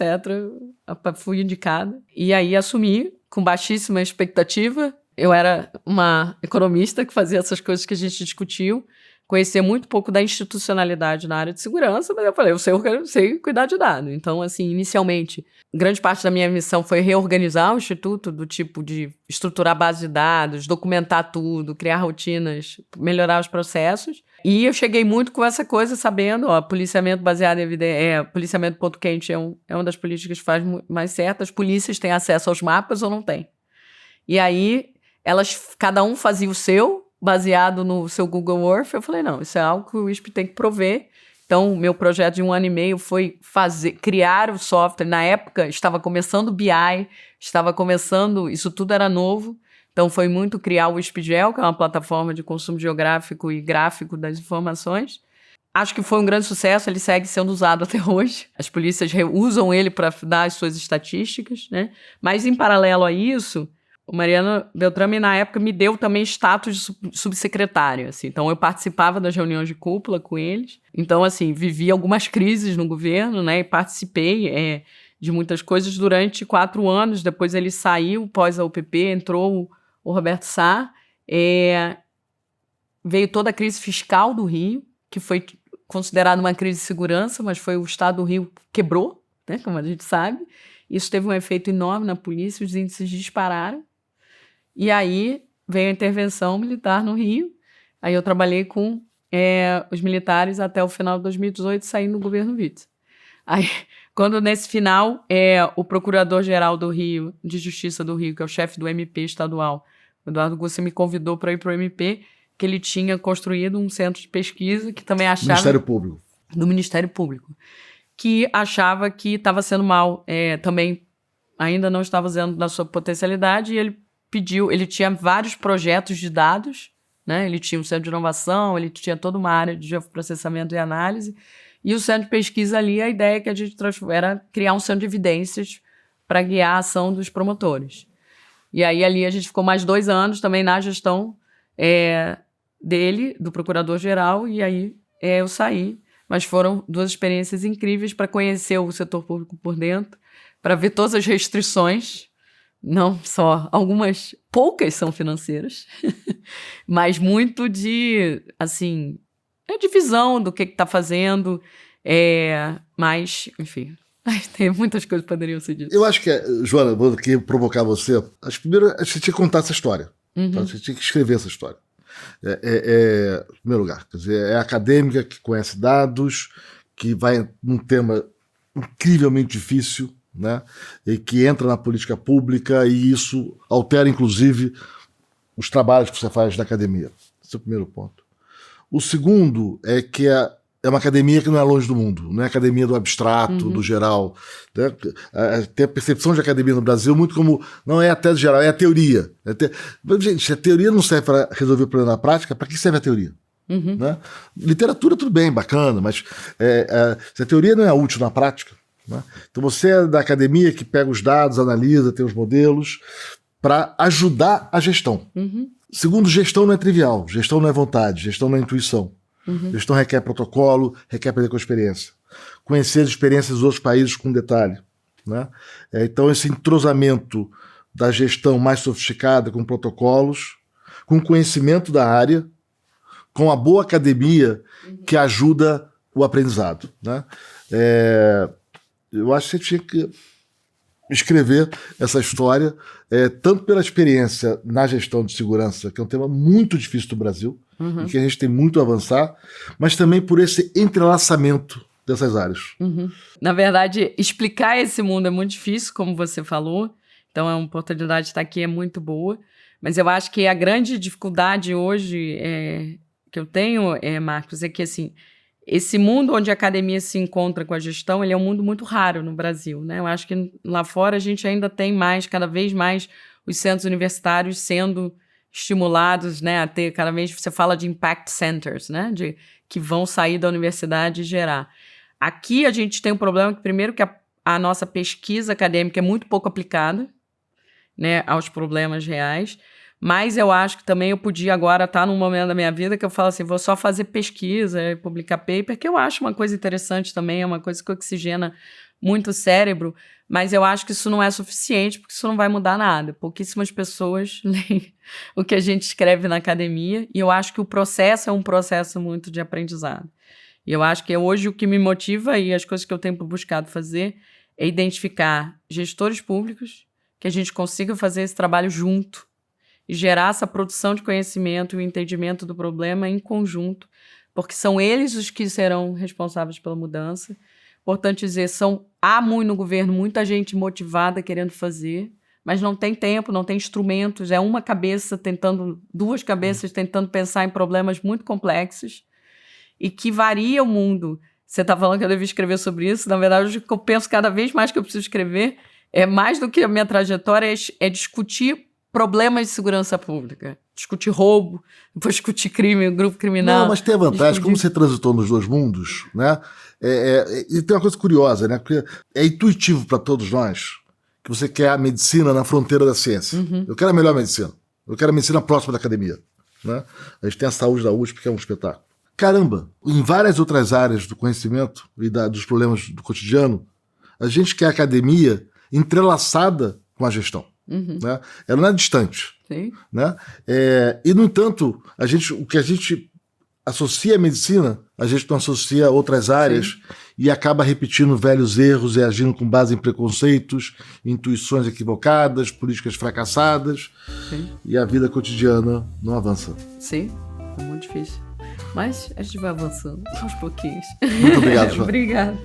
Fui indicada. E aí assumi, com baixíssima expectativa. Eu era uma economista que fazia essas coisas que a gente discutiu, conhecia muito pouco da institucionalidade na área de segurança, mas eu falei, eu sei cuidar de dados. Então, assim, inicialmente, grande parte da minha missão foi reorganizar o Instituto, do tipo de estruturar a base de dados, documentar tudo, criar rotinas, melhorar os processos. E eu cheguei muito com essa coisa, sabendo, policiamento baseado em evidência, policiamento ponto quente é uma das políticas que faz mais certo. As polícias têm acesso aos mapas ou não têm. E aí, cada um fazia o seu, baseado no seu Google Earth. Eu falei, não, isso é algo que o ISP tem que prover. Então, o meu projeto de 1 ano e meio foi criar o software. Na época, estava começando o BI, isso tudo era novo. Então, foi muito criar o ISPGEL, que é uma plataforma de consumo geográfico e gráfico das informações. Acho que foi um grande sucesso, ele segue sendo usado até hoje. As polícias usam ele para dar as suas estatísticas, né? Mas, em paralelo a isso, o Mariano Beltrame, na época, me deu também status de subsecretário, assim. Então, eu participava das reuniões de cúpula com eles. Então, assim, vivi algumas crises no governo, né? E participei de muitas coisas durante 4 anos. Depois ele saiu, pós a UPP, entrou o Roberto Sá. Veio toda a crise fiscal do Rio, que foi considerada uma crise de segurança, mas foi o estado do Rio que quebrou, né? Como a gente sabe. Isso teve um efeito enorme na polícia, os índices dispararam. E aí veio a intervenção militar no Rio. Aí eu trabalhei com os militares até o final de 2018, saindo do governo Witzel. Aí Quando nesse final, o Procurador-Geral do Rio, de Justiça do Rio, que é o chefe do MP estadual, o Eduardo Gussi, me convidou para ir para o MP, que ele tinha construído um centro de pesquisa que também achava... Ministério Público. Do Ministério Público. Que achava que estava sendo mal, também ainda não estava usando da sua potencialidade, e ele tinha vários projetos de dados, né? Ele tinha um centro de inovação, ele tinha toda uma área de geoprocessamento e análise, e o centro de pesquisa ali, a ideia que a gente era criar um centro de evidências para guiar a ação dos promotores. E aí ali a gente ficou mais 2 anos também na gestão dele, do Procurador-Geral, e aí eu saí. Mas foram 2 experiências incríveis para conhecer o setor público por dentro, para ver todas as restrições, não só algumas, poucas são financeiras, mas muito de, assim, de visão do que está fazendo, mas, enfim, tem muitas coisas que poderiam ser ditas. Eu acho que, Joana, vou aqui provocar você, acho que primeiro você tinha que contar essa história, tá? Você tinha que escrever essa história. Em primeiro lugar, quer dizer, é acadêmica que conhece dados, que vai num tema incrivelmente difícil, né? E que entra na política pública, e isso altera, inclusive, os trabalhos que você faz na academia. Esse é o primeiro ponto. O segundo é que é uma academia que não é longe do mundo, não é academia do abstrato, do geral. Né? Tem a percepção de academia no Brasil muito como, não é a tese geral, é a teoria. Gente, se a teoria não serve para resolver o problema na prática, para que serve a teoria? Né? Literatura, tudo bem, bacana, mas se a teoria não é útil na prática, né? Então você é da academia que pega os dados, analisa, tem os modelos, para ajudar a gestão. Segundo, gestão não é trivial, gestão não é vontade, gestão não é intuição. Gestão requer protocolo, requer aprender com a experiência. Conhecer as experiências dos outros países com detalhe. Né? Então, esse entrosamento da gestão mais sofisticada, com protocolos, com conhecimento da área, com a boa academia que ajuda o aprendizado. Né? Eu acho que você tinha que escrever essa história, tanto pela experiência na gestão de segurança, que é um tema muito difícil do Brasil, e que a gente tem muito a avançar, mas também por esse entrelaçamento dessas áreas. Na verdade, explicar esse mundo é muito difícil, como você falou, então a oportunidade de estar aqui é muito boa, mas eu acho que a grande dificuldade hoje que eu tenho, Marcos, é que assim, esse mundo onde a academia se encontra com a gestão, ele é um mundo muito raro no Brasil, né? Eu acho que lá fora a gente ainda tem cada vez mais os centros universitários sendo estimulados, né, a ter cada vez, você fala de impact centers, né, que vão sair da universidade e gerar. Aqui a gente tem um problema que, primeiro, que a nossa pesquisa acadêmica é muito pouco aplicada, né, aos problemas reais, mas eu acho que também eu podia agora estar num momento da minha vida que eu falo assim, vou só fazer pesquisa e publicar paper, que eu acho uma coisa interessante também, é uma coisa que oxigena muito o cérebro, mas eu acho que isso não é suficiente, porque isso não vai mudar nada. Pouquíssimas pessoas leem o que a gente escreve na academia, e eu acho que o processo é um processo muito de aprendizado. E eu acho que hoje o que me motiva e as coisas que eu tenho buscado fazer é identificar gestores públicos, que a gente consiga fazer esse trabalho junto e gerar essa produção de conhecimento e o entendimento do problema em conjunto, porque são eles os que serão responsáveis pela mudança. Importante dizer, há muito no governo muita gente motivada querendo fazer, mas não tem tempo, não tem instrumentos, é uma cabeça duas cabeças tentando pensar em problemas muito complexos e que varia o mundo. Você está falando que eu devia escrever sobre isso, na verdade o que eu penso cada vez mais que eu preciso escrever é mais do que a minha trajetória, é discutir problemas de segurança pública, discutir roubo, depois discutir crime, grupo criminal. Não, mas tem a vantagem, como você transitou nos 2 mundos, né? E tem uma coisa curiosa, né? Porque é intuitivo para todos nós que você quer a medicina na fronteira da ciência. Eu quero a melhor medicina. Eu quero a medicina próxima da academia. Né? A gente tem a saúde da USP, que é um espetáculo. Caramba, em várias outras áreas do conhecimento e dos problemas do cotidiano, a gente quer a academia entrelaçada com a gestão. Né? Ela não é distante. Sim. Né? E, no entanto, o que a gente associa à medicina, a gente não associa a outras áreas. Sim. E acaba repetindo velhos erros e agindo com base em preconceitos, intuições equivocadas, políticas fracassadas. Sim. E a vida cotidiana não avança. Sim, é muito difícil. Mas a gente vai avançando aos pouquinhos. Muito obrigado, João. Obrigada.